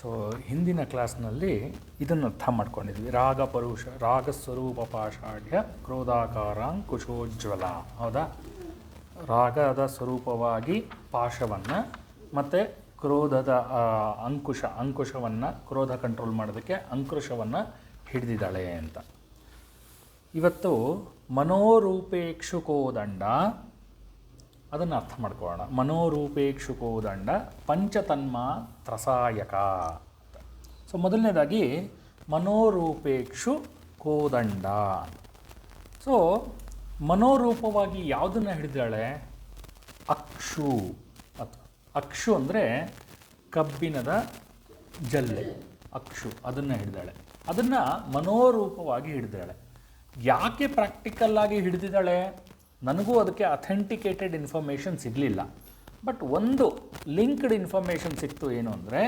So ಹಿಂದಿನ ಕ್ಲಾಸ್ನಲ್ಲಿ ಇದನ್ನು ಅರ್ಥ ಮಾಡ್ಕೊಂಡಿದ್ವಿ. ರಾಗ ಪರುಷ ರಾಗ ಸ್ವರೂಪ ಪಾಷಾಢ್ಯ ಕ್ರೋಧಾಕಾರಾಂಕುಶೋಜ್ವಲ. ಹೌದಾ? ರಾಗದ ಸ್ವರೂಪವಾಗಿ ಪಾಶವನ್ನು ಮತ್ತು ಕ್ರೋಧದ ಅಂಕುಶವನ್ನು, ಕ್ರೋಧ ಕಂಟ್ರೋಲ್ ಮಾಡೋದಕ್ಕೆ ಅಂಕುಶವನ್ನು ಹಿಡಿದಿದ್ದಾಳೆ ಅಂತ. ಇವತ್ತು ಮನೋರೂಪೇಕ್ಷುಕೋದಂಡ, ಅದನ್ನು ಅರ್ಥ ಮಾಡ್ಕೊಳ್ಳೋಣ. ಮನೋರೂಪೇಕ್ಷುಕೋದಂಡ ಪಂಚತನ್ಮಾತ್ರಸಾಯಕ. ಸೊ ಮೊದಲನೇದಾಗಿ ಮನೋರೂಪೇಕ್ಷು ಕೋದಂಡ. ಸೊ ಮನೋರೂಪವಾಗಿ ಯಾವುದನ್ನು ಹಿಡಿದಾಳೆ? ಅಕ್ಷು. ಅಕ್ಷು ಅಂದರೆ ಕಬ್ಬಿಣದ ಜಲ್ಲೆ, ಅಕ್ಷು, ಅದನ್ನು ಹಿಡಿದಾಳೆ. ಅದನ್ನು ಮನೋರೂಪವಾಗಿ ಹಿಡಿದಾಳೆ. ಯಾಕೆ ಪ್ರಾಕ್ಟಿಕಲ್ಲಾಗಿ ಹಿಡಿದಿದ್ದಾಳೆ? ನನಗೂ ಅದಕ್ಕೆ ಅಥೆಂಟಿಕೇಟೆಡ್ ಇನ್ಫಾರ್ಮೇಷನ್ ಸಿಗಲಿಲ್ಲ. ಬಟ್ ಒಂದು ಲಿಂಕ್ಡ್ ಇನ್ಫಾರ್ಮೇಷನ್ ಸಿಕ್ತು. ಏನು ಅಂದರೆ,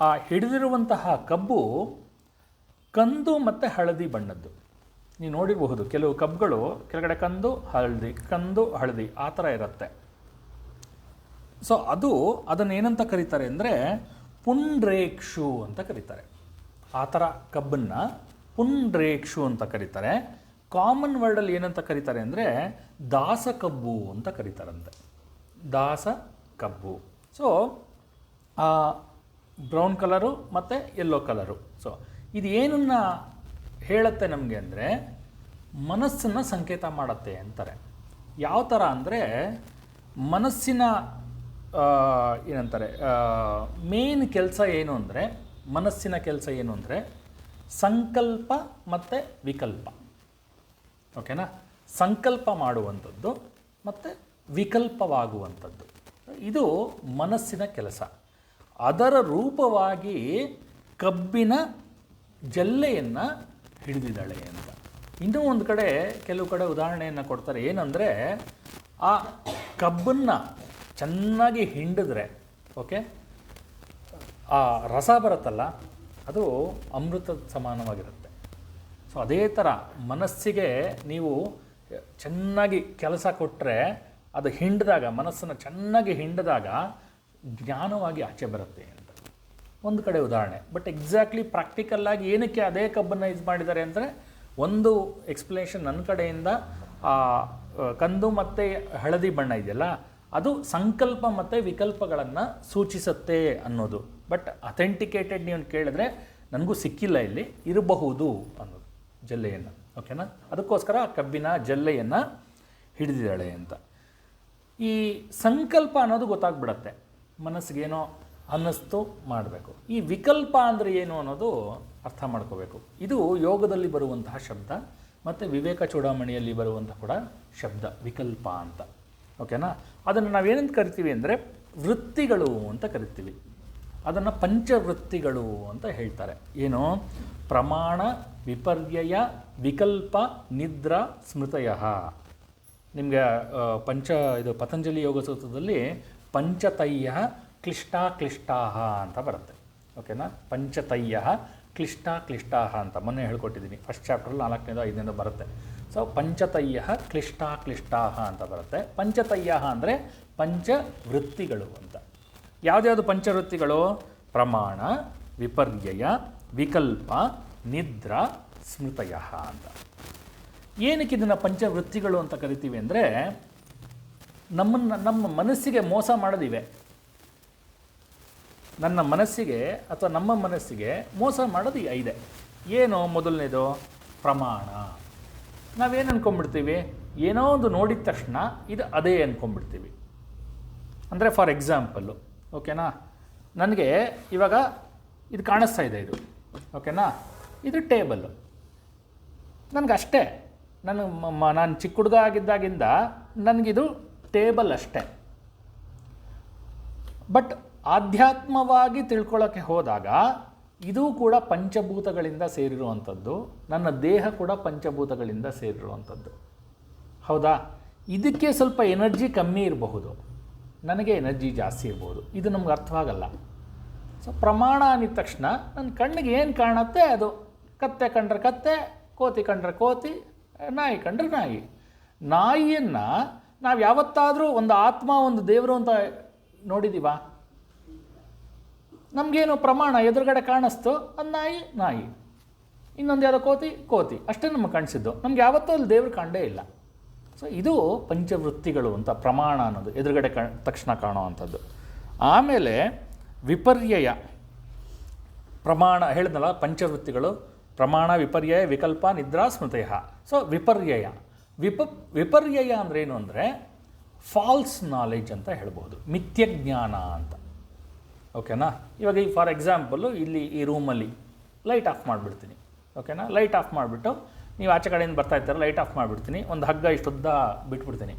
ಆ ಹಿಡಿದಿರುವಂತಹ ಕಬ್ಬು ಕಂದು ಮತ್ತು ಹಳದಿ ಬಣ್ಣದ್ದು. ನೀವು ನೋಡಿರಬಹುದು, ಕೆಲವು ಕಬ್ಬುಗಳು ಕೆಳಗಡೆ ಕಂದು ಹಳದಿ, ಕಂದು ಹಳದಿ ಆ ಥರ ಇರುತ್ತೆ. ಸೊ ಅದನ್ನು ಏನಂತ ಕರೀತಾರೆ ಅಂದರೆ ಪುಂಡ್ರೇಕ್ಷು ಅಂತ ಕರೀತಾರೆ. ಆ ಥರ ಕಬ್ಬನ್ನು ಪುಂಡ್ರೇಕ್ಷು ಅಂತ ಕರೀತಾರೆ. ಕಾಮನ್ ವರ್ಡಲ್ಲಿ ಏನಂತ ಕರೀತಾರೆ ಅಂದರೆ ದಾಸ ಕಬ್ಬು ಅಂತ ಕರೀತಾರಂತೆ. ದಾಸ ಕಬ್ಬು. ಸೊ ಬ್ರೌನ್ ಕಲರು ಮತ್ತು ಯೆಲ್ಲೋ ಕಲರು. ಸೊ ಇದು ಏನನ್ನು ಹೇಳುತ್ತೆ ನಮಗೆ ಅಂದರೆ ಮನಸ್ಸನ್ನು ಸಂಕೇತ ಮಾಡುತ್ತೆ ಅಂತಾರೆ. ಯಾವ ಥರ ಅಂದರೆ ಮನಸ್ಸಿನ ಏನಂತಾರೆ, ಮೇನ್ ಕೆಲಸ ಏನು ಅಂದರೆ, ಮನಸ್ಸಿನ ಕೆಲಸ ಏನು ಅಂದರೆ ಸಂಕಲ್ಪ ಮತ್ತು ವಿಕಲ್ಪ. ಓಕೆನಾ? ಸಂಕಲ್ಪ ಮಾಡುವಂಥದ್ದು ಮತ್ತು ವಿಕಲ್ಪವಾಗುವಂಥದ್ದು, ಇದು ಮನಸ್ಸಿನ ಕೆಲಸ. ಅದರ ರೂಪವಾಗಿ ಕಬ್ಬಿನ ಜಲ್ಲೆಯನ್ನು ಹಿಡಿದಿದ್ದಾಳೆ ಅಂತ. ಇನ್ನೂ ಒಂದು ಕಡೆ, ಕೆಲವು ಕಡೆ ಉದಾಹರಣೆಯನ್ನು ಕೊಡ್ತಾರೆ. ಏನಂದರೆ, ಆ ಕಬ್ಬನ್ನು ಚೆನ್ನಾಗಿ ಹಿಂಡಿದ್ರೆ, ಓಕೆ, ಆ ರಸ ಬರುತ್ತಲ್ಲ, ಅದು ಅಮೃತದ ಸಮಾನವಾಗಿರುತ್ತೆ. ಸೊ ಅದೇ ಥರ ಮನಸ್ಸಿಗೆ ನೀವು ಚೆನ್ನಾಗಿ ಕೆಲಸ ಕೊಟ್ಟರೆ, ಅದು ಹಿಂಡಿದಾಗ, ಮನಸ್ಸನ್ನು ಚೆನ್ನಾಗಿ ಹಿಂಡಿದಾಗ ಜ್ಞಾನವಾಗಿ ಆಚೆ ಬರುತ್ತೆ ಅಂತ ಒಂದು ಕಡೆ ಉದಾಹರಣೆ. ಬಟ್ ಎಕ್ಸಾಕ್ಟ್ಲಿ ಪ್ರಾಕ್ಟಿಕಲ್ಲಾಗಿ ಏನಕ್ಕೆ ಅದೇ ಕಬ್ಬನ್ನು ಇದು ಮಾಡಿದ್ದಾರೆ ಅಂದರೆ, ಒಂದು ಎಕ್ಸ್ಪ್ಲನೇಷನ್ ನನ್ನ ಕಡೆಯಿಂದ, ಕಂದು ಮತ್ತು ಹಳದಿ ಬಣ್ಣ ಇದೆಯಲ್ಲ, ಅದು ಸಂಕಲ್ಪ ಮತ್ತು ವಿಕಲ್ಪಗಳನ್ನು ಸೂಚಿಸುತ್ತೆ ಅನ್ನೋದು. ಬಟ್ ಅಥೆಂಟಿಕೇಟೆಡ್ ನೀವು ಕೇಳಿದ್ರೆ ನನಗೂ ಸಿಕ್ಕಿಲ್ಲ ಇಲ್ಲಿ, ಇರಬಹುದು ಅನ್ನೋದು ಜಲ್ಲೆಯನ್ನು. ಓಕೆನಾ? ಅದಕ್ಕೋಸ್ಕರ ಕಬ್ಬಿನ ಜಲ್ಲೆಯನ್ನು ಹಿಡಿದಿದ್ದಾಳೆ ಅಂತ. ಈ ಸಂಕಲ್ಪ ಅನ್ನೋದು ಗೊತ್ತಾಗ್ಬಿಡತ್ತೆ, ಮನಸ್ಸಿಗೇನೋ ಅನ್ನಿಸ್ತು ಮಾಡಬೇಕು. ಈ ವಿಕಲ್ಪ ಅಂದರೆ ಏನು ಅನ್ನೋದು ಅರ್ಥ ಮಾಡ್ಕೋಬೇಕು. ಇದು ಯೋಗದಲ್ಲಿ ಬರುವಂತಹ ಶಬ್ದ ಮತ್ತು ವಿವೇಕ ಚೂಡಾಮಣಿಯಲ್ಲಿ ಬರುವಂತಹ ಕೂಡ ಶಬ್ದ ವಿಕಲ್ಪ ಅಂತ. ಓಕೆನಾ? ಅದನ್ನು ನಾವೇನಂತ ಕರಿತೀವಿ ಅಂದರೆ ವೃತ್ತಿಗಳು ಅಂತ ಕರಿತೀವಿ. ಅದನ್ನು ಪಂಚವೃತ್ತಿಗಳು ಅಂತ ಹೇಳ್ತಾರೆ. ಏನು? ಪ್ರಮಾಣ, ವಿಪರ್ಯಯ, ವಿಕಲ್ಪ, ನಿದ್ರಾ, ಸ್ಮೃತಯ. ನಿಮಗೆ ಇದು ಪತಂಜಲಿ ಯೋಗ ಸೂತ್ರದಲ್ಲಿ ಪಂಚತಯ್ಯ ಕ್ಲಿಷ್ಟಾ ಅಂತ ಬರುತ್ತೆ. ಓಕೆನಾ? ಪಂಚತಯ್ಯ ಕ್ಲಿಷ್ಟಾ ಅಂತ ಮೊನ್ನೆ ಹೇಳ್ಕೊಟ್ಟಿದ್ದೀನಿ. ಫಸ್ಟ್ ಚಾಪ್ಟ್ರಲ್ಲಿ 4ನೇದು 5ನೇದು ಬರುತ್ತೆ. ಸೊ ಪಂಚತಯ್ಯ ಕ್ಲಿಷ್ಟಾ ಅಂತ ಬರುತ್ತೆ. ಪಂಚತಯ್ಯ ಅಂದರೆ ಪಂಚವೃತ್ತಿಗಳು ಅಂತ. ಯಾವುದ್ಯಾವುದು ಪಂಚವೃತ್ತಿಗಳು? ಪ್ರಮಾಣ, ವಿಪರ್ಯಯ, ವಿಕಲ್ಪ, ನಿದ್ರಾ, ಸ್ಮೃತಯ ಅಂತ. ಏನಕ್ಕೆ ಇದನ್ನು ಪಂಚವೃತ್ತಿಗಳು ಅಂತ ಕರಿತೀವಿ ಅಂದರೆ, ನಮ್ಮ ಮನಸ್ಸಿಗೆ ಮೋಸ ಮಾಡೋದಿವೆ. ನನ್ನ ಮನಸ್ಸಿಗೆ ಅಥವಾ ನಮ್ಮ ಮನಸ್ಸಿಗೆ ಮೋಸ ಮಾಡೋದು ಇದೆ. ಏನು? ಮೊದಲನೇದು ಪ್ರಮಾಣ. ನಾವೇನು ಅಂದ್ಕೊಂಡ್ಬಿಡ್ತೀವಿ? ಏನೋ ಒಂದು ನೋಡಿದ ತಕ್ಷಣ ಇದು ಅದೇ ಅಂದ್ಕೊಂಡ್ಬಿಡ್ತೀವಿ. ಅಂದರೆ ಫಾರ್ ಎಕ್ಸಾಂಪಲ್ಲು, ಓಕೆನಾ, ನನಗೆ ಇವಾಗ ಇದು ಕಾಣಿಸ್ತಾ ಇದೆ, ಇದು ಓಕೆನಾ, ಇದು ಟೇಬಲ್ಲು. ನನಗಷ್ಟೇ, ನಾನು ಚಿಕ್ಕ ಹುಡುಗ ಆಗಿದ್ದಾಗಿಂದ ನನಗಿದು ಟೇಬಲ್ ಅಷ್ಟೇ. ಬಟ್ ಆಧ್ಯಾತ್ಮವಾಗಿ ತಿಳ್ಕೊಳ್ಳೋಕ್ಕೆ ಹೋದಾಗ ಇದು ಕೂಡ ಪಂಚಭೂತಗಳಿಂದ ಸೇರಿರುವಂಥದ್ದು, ನನ್ನ ದೇಹ ಕೂಡ ಪಂಚಭೂತಗಳಿಂದ ಸೇರಿರುವಂಥದ್ದು. ಹೌದಾ? ಇದಕ್ಕೆ ಸ್ವಲ್ಪ ಎನರ್ಜಿ ಕಮ್ಮಿ ಇರಬಹುದು, ನನಗೆ ಎನರ್ಜಿ ಜಾಸ್ತಿ ಇರ್ಬೋದು. ಇದು ನಮ್ಗೆ ಅರ್ಥವಾಗಲ್ಲ. ಸೊ ಪ್ರಮಾಣ ಅಂದಿದ ತಕ್ಷಣ ನನ್ನ ಕಣ್ಣಿಗೆ ಏನು ಕಾಣುತ್ತೆ ಅದು. ಕತ್ತೆ ಕಂಡ್ರೆ ಕತ್ತೆ, ಕೋತಿ ಕಂಡ್ರೆ ಕೋತಿ, ನಾಯಿ ಕಂಡ್ರೆ ನಾಯಿ. ನಾಯಿಯನ್ನು ನಾವು ಯಾವತ್ತಾದರೂ ಒಂದು ಆತ್ಮ, ಒಂದು ದೇವರು ಅಂತ ನೋಡಿದ್ದೀವ? ನಮಗೇನು ಪ್ರಮಾಣ ಎದುರುಗಡೆ ಕಾಣಿಸ್ತು, ಅದು ನಾಯಿ ನಾಯಿ, ಇನ್ನೊಂದು ಯಾವುದೋ ಕೋತಿ ಅಷ್ಟೇ ನಮಗೆ ಕಾಣಿಸಿದ್ದು. ನಮ್ಗೆ ಯಾವತ್ತೂ ಅಲ್ಲಿ ದೇವರು ಕಾಣೇ ಇಲ್ಲ. ಸೊ ಇದು ಪಂಚವೃತ್ತಿಗಳು ಅಂತ ಪ್ರಮಾಣ ಅನ್ನೋದು, ಎದುರುಗಡೆ ತಕ್ಷಣ ಕಾಣೋ ಅಂಥದ್ದು. ಆಮೇಲೆ ವಿಪರ್ಯಯ, ಪ್ರಮಾಣ ಹೇಳಿದ್ನಲ್ಲ, ಪಂಚವೃತ್ತಿಗಳು ಪ್ರಮಾಣ, ವಿಪರ್ಯಯ, ವಿಕಲ್ಪ, ನಿದ್ರಾ, ಸ್ಮೃತಯ. ಸೊ ವಿಪರ್ಯಯ ಅಂದ್ರೇನು ಅಂದರೆ ಫಾಲ್ಸ್ ನಾಲೆಡ್ಜ್ ಅಂತ ಹೇಳ್ಬೋದು, ಮಿಥ್ಯಜ್ಞಾನ ಅಂತ. ಓಕೆನಾ? ಇವಾಗ ಈ ಫಾರ್ ಎಕ್ಸಾಂಪಲ್ಲು ಇಲ್ಲಿ ಈ ರೂಮಲ್ಲಿ ಲೈಟ್ ಆಫ್ ಮಾಡಿಬಿಡ್ತೀನಿ. ಓಕೆನಾ? ಲೈಟ್ ಆಫ್ ಮಾಡಿಬಿಟ್ಟು ನೀವು ಆಚೆ ಕಡೆಯಿಂದ ಬರ್ತಾ ಇರ್ತಾರೆ, ಲೈಟ್ ಆಫ್ ಮಾಡಿಬಿಡ್ತೀನಿ, ಒಂದು ಹಗ್ಗ ಇಷ್ಟುದ್ದ ಬಿಟ್ಬಿಡ್ತೀನಿ.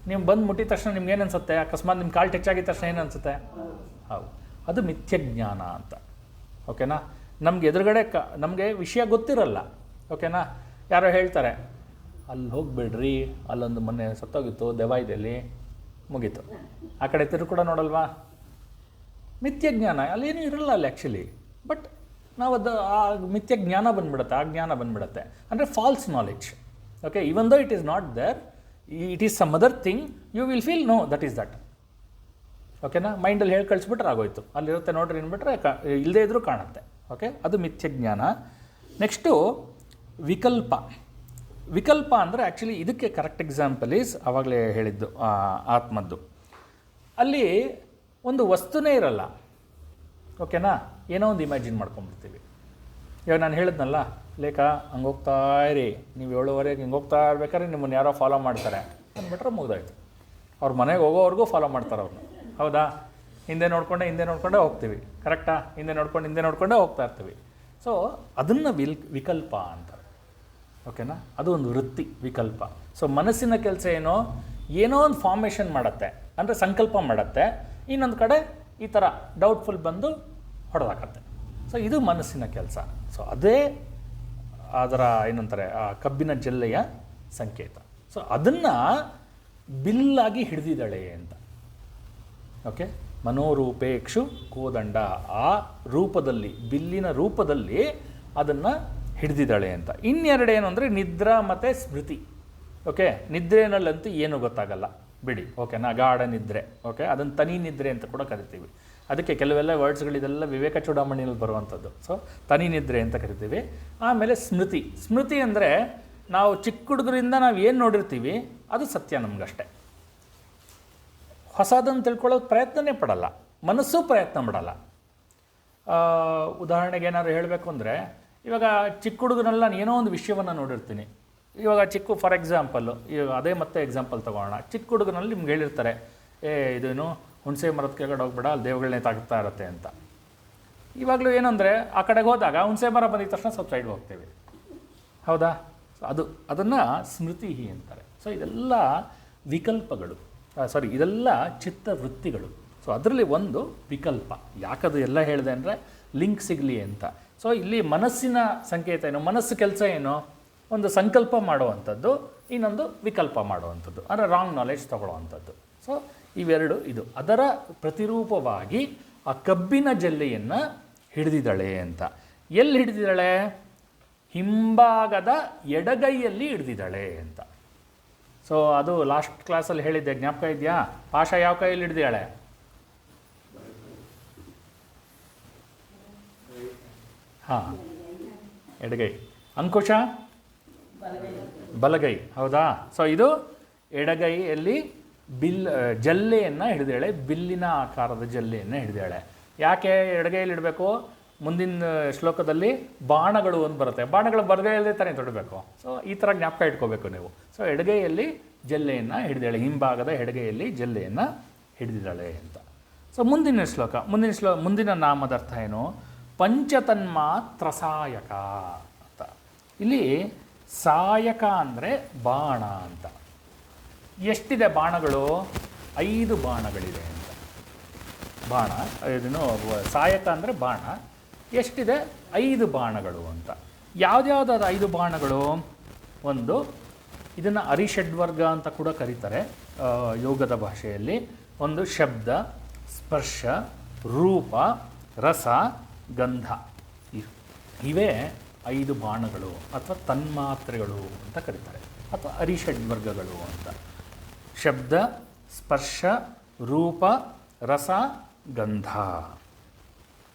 ನೀವು ಬಂದು ಮುಟ್ಟಿದ ತಕ್ಷಣ ನಿಮ್ಗೆ ಏನು ಅನಿಸುತ್ತೆ? ಅಕಸ್ಮಾತ್ ನಿಮ್ಮ ಕಾಲು ಟಚ್ ಆಗಿದ ತಕ್ಷಣ ಏನು ಅನಿಸುತ್ತೆ? ಹೌದು, ಅದು ಮಿಥ್ಯಜ್ಞಾನ ಅಂತ. ಓಕೆನಾ? ನಮ್ಗೆ ಎದುರುಗಡೆ ನಮಗೆ ವಿಷಯ ಗೊತ್ತಿರಲ್ಲ. ಓಕೆನಾ? ಯಾರೋ ಹೇಳ್ತಾರೆ ಅಲ್ಲಿ ಹೋಗಿಬಿಡ್ರಿ, ಅಲ್ಲೊಂದು ಮೊನ್ನೆ ಸತ್ತೋಗಿತ್ತು ದೆವ್ವ ಮುಗೀತು, ಆ ಕಡೆ ತಿರು ಕೂಡ ನೋಡಲ್ವಾ? ಮಿಥ್ಯಜ್ಞಾನ, ಅಲ್ಲೇನೂ ಇರಲ್ಲ ಅಲ್ಲಿ ಆ್ಯಕ್ಚುಲಿ. ಬಟ್ ನಾವು ಅದು ಆ ಮಿಥ್ಯಜ್ಞಾನ ಬಂದುಬಿಡುತ್ತೆ, ಆ ಜ್ಞಾನ ಬಂದುಬಿಡುತ್ತೆ. ಅಂದರೆ falls knowledge. Okay, even though it is not there, it is some other thing, you will feel know that is that. ಓಕೆನಾ? ಮೈಂಡಲ್ಲಿ ಹೇಳಿ ಕಳಿಸ್ಬಿಟ್ರೆ ಆಗೋಯ್ತು, ಅಲ್ಲಿರುತ್ತೆ ನೋಡ್ರಿ ಅಂದ್ಬಿಟ್ರೆ ಇಲ್ಲದೇ ಇದ್ರೂ ಕಾಣುತ್ತೆ. ಓಕೆ, ಅದು ಮಿಥ್ಯಜ್ಞಾನ. ನೆಕ್ಸ್ಟು ವಿಕಲ್ಪ ಅಂದರೆ ಆ್ಯಕ್ಚುಲಿ ಇದಕ್ಕೆ ಕರೆಕ್ಟ್ ಎಕ್ಸಾಂಪಲ್ ಈಸ್ ಆವಾಗಲೇ ಹೇಳಿದ್ದು ಆತ್ಮದ್ದು. ಅಲ್ಲಿ ಒಂದು ವಸ್ತುನೇ ಇರಲ್ಲ. ಓಕೆನಾ? ಏನೋ ಒಂದು ಇಮ್ಯಾಜಿನ್ ಮಾಡ್ಕೊಂಡ್ಬಿಡ್ತೀವಿ. ಇವಾಗ ನಾನು ಹೇಳಿದ್ನಲ್ಲ, ಲೇಖ ಹಂಗೆ ಹೋಗ್ತಾ ಇರಿ, ನೀವು 7:30 ಹಿಂಗೆ ಹೋಗ್ತಾ ಇರ್ಬೇಕಾದ್ರೆ ನಿಮ್ಮನ್ನು ಯಾರೋ ಫಾಲೋ ಮಾಡ್ತಾರೆ ಅಂದ್ಬಿಟ್ರೆ ಮುಗ್ದಾಯ್ತು. ಅವ್ರ ಮನೆಗೆ ಹೋಗೋವರೆಗೂ ಫಾಲೋ ಮಾಡ್ತಾರೆ ಅವ್ರನ್ನ. ಹೌದಾ? ಹಿಂದೆ ನೋಡ್ಕೊಂಡೇ ಹೋಗ್ತೀವಿ. ಕರೆಕ್ಟಾ? ಹಿಂದೆ ನೋಡ್ಕೊಂಡೇ ಹೋಗ್ತಾ ಇರ್ತೀವಿ. ಸೊ ಅದನ್ನು ವಿಕಲ್ಪ ಅಂತಾರೆ. ಓಕೆನಾ? ಅದು ಒಂದು ವೃತ್ತಿ, ವಿಕಲ್ಪ. ಸೊ ಮನಸ್ಸಿನ ಕೆಲಸ ಏನೋ ಒಂದು ಫಾರ್ಮೇಷನ್ ಮಾಡುತ್ತೆ, ಅಂದರೆ ಸಂಕಲ್ಪ ಮಾಡುತ್ತೆ, ಇನ್ನೊಂದು ಕಡೆ ಈ ಥರ ಡೌಟ್ಫುಲ್ ಬಂದು ಹೊಡೆದಾಕತ್ತೆ. ಸೊ ಇದು ಮನಸ್ಸಿನ ಕೆಲಸ. ಸೊ ಅದೇ ಅದರ ಏನಂತಾರೆ, ಆ ಕಬ್ಬಿನ ಜಲ್ಲೆಯ ಸಂಕೇತ. ಸೊ ಅದನ್ನು ಬಿಲ್ಲಾಗಿ ಹಿಡಿದಿದ್ದಾಳೆ ಅಂತ. ಓಕೆ, ಮನೋರೂಪೇಕ್ಷು ಕೋದಂಡ, ಆ ರೂಪದಲ್ಲಿ, ಬಿಲ್ಲಿನ ರೂಪದಲ್ಲಿ ಅದನ್ನು ಹಿಡಿದಿದ್ದಾಳೆ ಅಂತ. ಇನ್ನೆರಡೇನು ಅಂದರೆ ನಿದ್ರಾ ಮತ್ತು ಸ್ಮೃತಿ. ಓಕೆ, ನಿದ್ರೆನಲ್ಲಂತೂ ಏನೂ ಗೊತ್ತಾಗಲ್ಲ ಬಿಡಿ. ಓಕೆನಾ? ಗಾಢ ನಿದ್ರೆ. ಓಕೆ, ಅದನ್ನು ತನಿ ನಿದ್ರೆ ಅಂತ ಕೂಡ ಕರಿತೀವಿ. ಅದಕ್ಕೆ ಕೆಲವೆಲ್ಲ ವರ್ಡ್ಸ್ಗಳಿದೆಲ್ಲ ವಿವೇಕ ಚೂಡಾಮಣಿಯಲ್ಲಿ ಬರುವಂಥದ್ದು. ಸೊ ತನಿ ನಿದ್ರೆ ಅಂತ ಕರಿತೀವಿ. ಆಮೇಲೆ ಸ್ಮೃತಿ ಅಂದರೆ ನಾವು ಚಿಕ್ಕ ಹುಡುಗರಿಂದ ನಾವು ಏನು ನೋಡಿರ್ತೀವಿ ಅದು ಸತ್ಯ ನಮಗಷ್ಟೆ. ಹೊಸದನ್ನು ತಿಳ್ಕೊಳ್ಳೋದು ಪ್ರಯತ್ನನೇ ಪಡಲ್ಲ, ಮನಸ್ಸು ಪ್ರಯತ್ನ ಪಡಲ್ಲ. ಉದಾಹರಣೆಗೆ ಏನಾದ್ರು ಹೇಳಬೇಕು ಅಂದರೆ, ಇವಾಗ ಚಿಕ್ಕ ಹುಡುಗನಲ್ಲಿ ನಾನು ಏನೋ ಒಂದು ವಿಷಯವನ್ನು ನೋಡಿರ್ತೀನಿ. ಇವಾಗ ಫಾರ್ ಎಕ್ಸಾಂಪಲ್ಲು, ಇವಾಗ ಅದೇ ಮತ್ತೆ ಎಕ್ಸಾಂಪಲ್ ತೊಗೊಳ್ಳೋಣ. ಚಿಕ್ಕ ಹುಡುಗನಲ್ಲಿ ನಿಮ್ಗೆ ಹೇಳಿರ್ತಾರೆ, ಇದೇನು ಹುಣಸೆ ಮರದ ಕೆಳಗಡೆ ಹೋಗ್ಬೇಡ, ಅಲ್ಲಿ ದೇವಗಳನ್ನೇ ತಾಗ್ತಾ ಇರುತ್ತೆ ಅಂತ. ಇವಾಗಲೂ ಏನಂದರೆ ಆ ಕಡೆಗೆ ಹೋದಾಗ ಹುಣಸೆ ಮರ ಬಂದಿದ ತಕ್ಷಣ ಸ್ವಲ್ಪ ಸೈಡ್ಗೆ ಹೋಗ್ತೇವೆ. ಹೌದಾ? ಸೊ ಅದನ್ನು ಸ್ಮೃತಿ ಅಂತಾರೆ. ಸೊ ಇದೆಲ್ಲ ವಿಕಲ್ಪಗಳು, ಇದೆಲ್ಲ ಚಿತ್ತವೃತ್ತಿಗಳು. ಸೊ ಅದರಲ್ಲಿ ಒಂದು ವಿಕಲ್ಪ. ಯಾಕದು ಎಲ್ಲ ಹೇಳಿದೆ ಅಂದರೆ ಲಿಂಕ್ ಸಿಗಲಿ ಅಂತ. ಸೊ ಇಲ್ಲಿ ಮನಸ್ಸಿನ ಸಂಕೇತ ಏನು, ಮನಸ್ಸು ಕೆಲಸ ಏನು, ಒಂದು ಸಂಕಲ್ಪ ಮಾಡುವಂಥದ್ದು, ಇನ್ನೊಂದು ವಿಕಲ್ಪ ಮಾಡುವಂಥದ್ದು, ಅಂದರೆ ರಾಂಗ್ ನಾಲೆಡ್ಜ್ ತೊಗೊಳ್ಳೋವಂಥದ್ದು. ಸೊ ಇವೆರಡು ಇದು ಅದರ ಪ್ರತಿರೂಪವಾಗಿ ಆ ಕಬ್ಬಿನ ಜಲ್ಲೆಯನ್ನು ಹಿಡಿದಿದ್ದಾಳೆ ಅಂತ. ಎಲ್ಲಿ ಹಿಡಿದಿದ್ದಾಳೆ? ಹಿಂಭಾಗದ ಎಡಗೈಯಲ್ಲಿ ಹಿಡಿದಿದ್ದಾಳೆ ಅಂತ. ಸೊ ಅದು ಲಾಸ್ಟ್ ಕ್ಲಾಸಲ್ಲಿ ಹೇಳಿದ್ದೆ, ಜ್ಞಾಪಕ ಇದೆಯಾ? ಪಾಶ ಯಾವ ಕೈಯಲ್ಲಿ ಹಿಡಿದಿದ್ದಾಳೆ? ಹಾಂ, ಎಡಗೈ. ಅಂಕುಶ ಬಲಗೈ. ಹೌದಾ? ಸೊ ಇದು ಎಡಗೈಯಲ್ಲಿ ಜಲ್ಲೆಯನ್ನು ಹಿಡಿದಾಳೆ, ಬಿಲ್ಲಿನ ಆಕಾರದ ಜಲ್ಲೆಯನ್ನು ಹಿಡಿದಾಳೆ. ಯಾಕೆ ಎಡಗೈಯಲ್ಲಿ ಇಡಬೇಕು? ಮುಂದಿನ ಶ್ಲೋಕದಲ್ಲಿ ಬಾಣಗಳು ಒಂದು ಬರುತ್ತೆ, ಬಾಣಗಳು ಬಲಗೈಯಲ್ಲೇ ತಾನೇ ತೊಡಬೇಕು. ಸೊ ಈ ಥರ ಜ್ಞಾಪಕ ಇಟ್ಕೋಬೇಕು ನೀವು. ಸೊ ಎಡಗೈಯಲ್ಲಿ ಜಲ್ಲೆಯನ್ನು ಹಿಡಿದಾಳೆ, ಹಿಂಭಾಗದ ಎಡಗೈಯಲ್ಲಿ ಜಲ್ಲೆಯನ್ನು ಹಿಡಿದಿದ್ದಾಳೆ ಅಂತ. ಸೊ ಮುಂದಿನ ನಾಮದ ಅರ್ಥ ಏನು? ಪಂಚತನ್ಮಾತ್ರ ಸಾಯಕ ಅಂತ. ಇಲ್ಲಿ ಸಾಯಕ ಅಂದರೆ ಬಾಣ ಅಂತ. ಎಷ್ಟಿದೆ ಬಾಣಗಳು? 5 ಬಾಣಗಳಿದೆ ಅಂತ. ಬಾಣ ಇದನ್ನು ಸಾಯಕ ಅಂದರೆ ಬಾಣ. ಎಷ್ಟಿದೆ? 5 ಬಾಣಗಳು ಅಂತ. ಯಾವ್ದ್ಯಾವ್ದಾದ 5 ಬಾಣಗಳು? ಒಂದು, ಇದನ್ನು ಅರಿಷಡ್ವರ್ಗ ಅಂತ ಕೂಡ ಕರೀತಾರೆ ಯೋಗದ ಭಾಷೆಯಲ್ಲಿ. ಒಂದು ಶಬ್ದ, ಸ್ಪರ್ಶ, ರೂಪ, ರಸ, ಗಂಧ. ಇವೇ 5 ಬಾಣಗಳು ಅಥವಾ ತನ್ಮಾತ್ರೆಗಳು ಅಂತ ಕರೀತಾರೆ, ಅಥವಾ ಅರಿಷಡ್ವರ್ಗಗಳು ಅಂತ. ಶಬ್ದ, ಸ್ಪರ್ಶ, ರೂಪ, ರಸ, ಗಂಧ.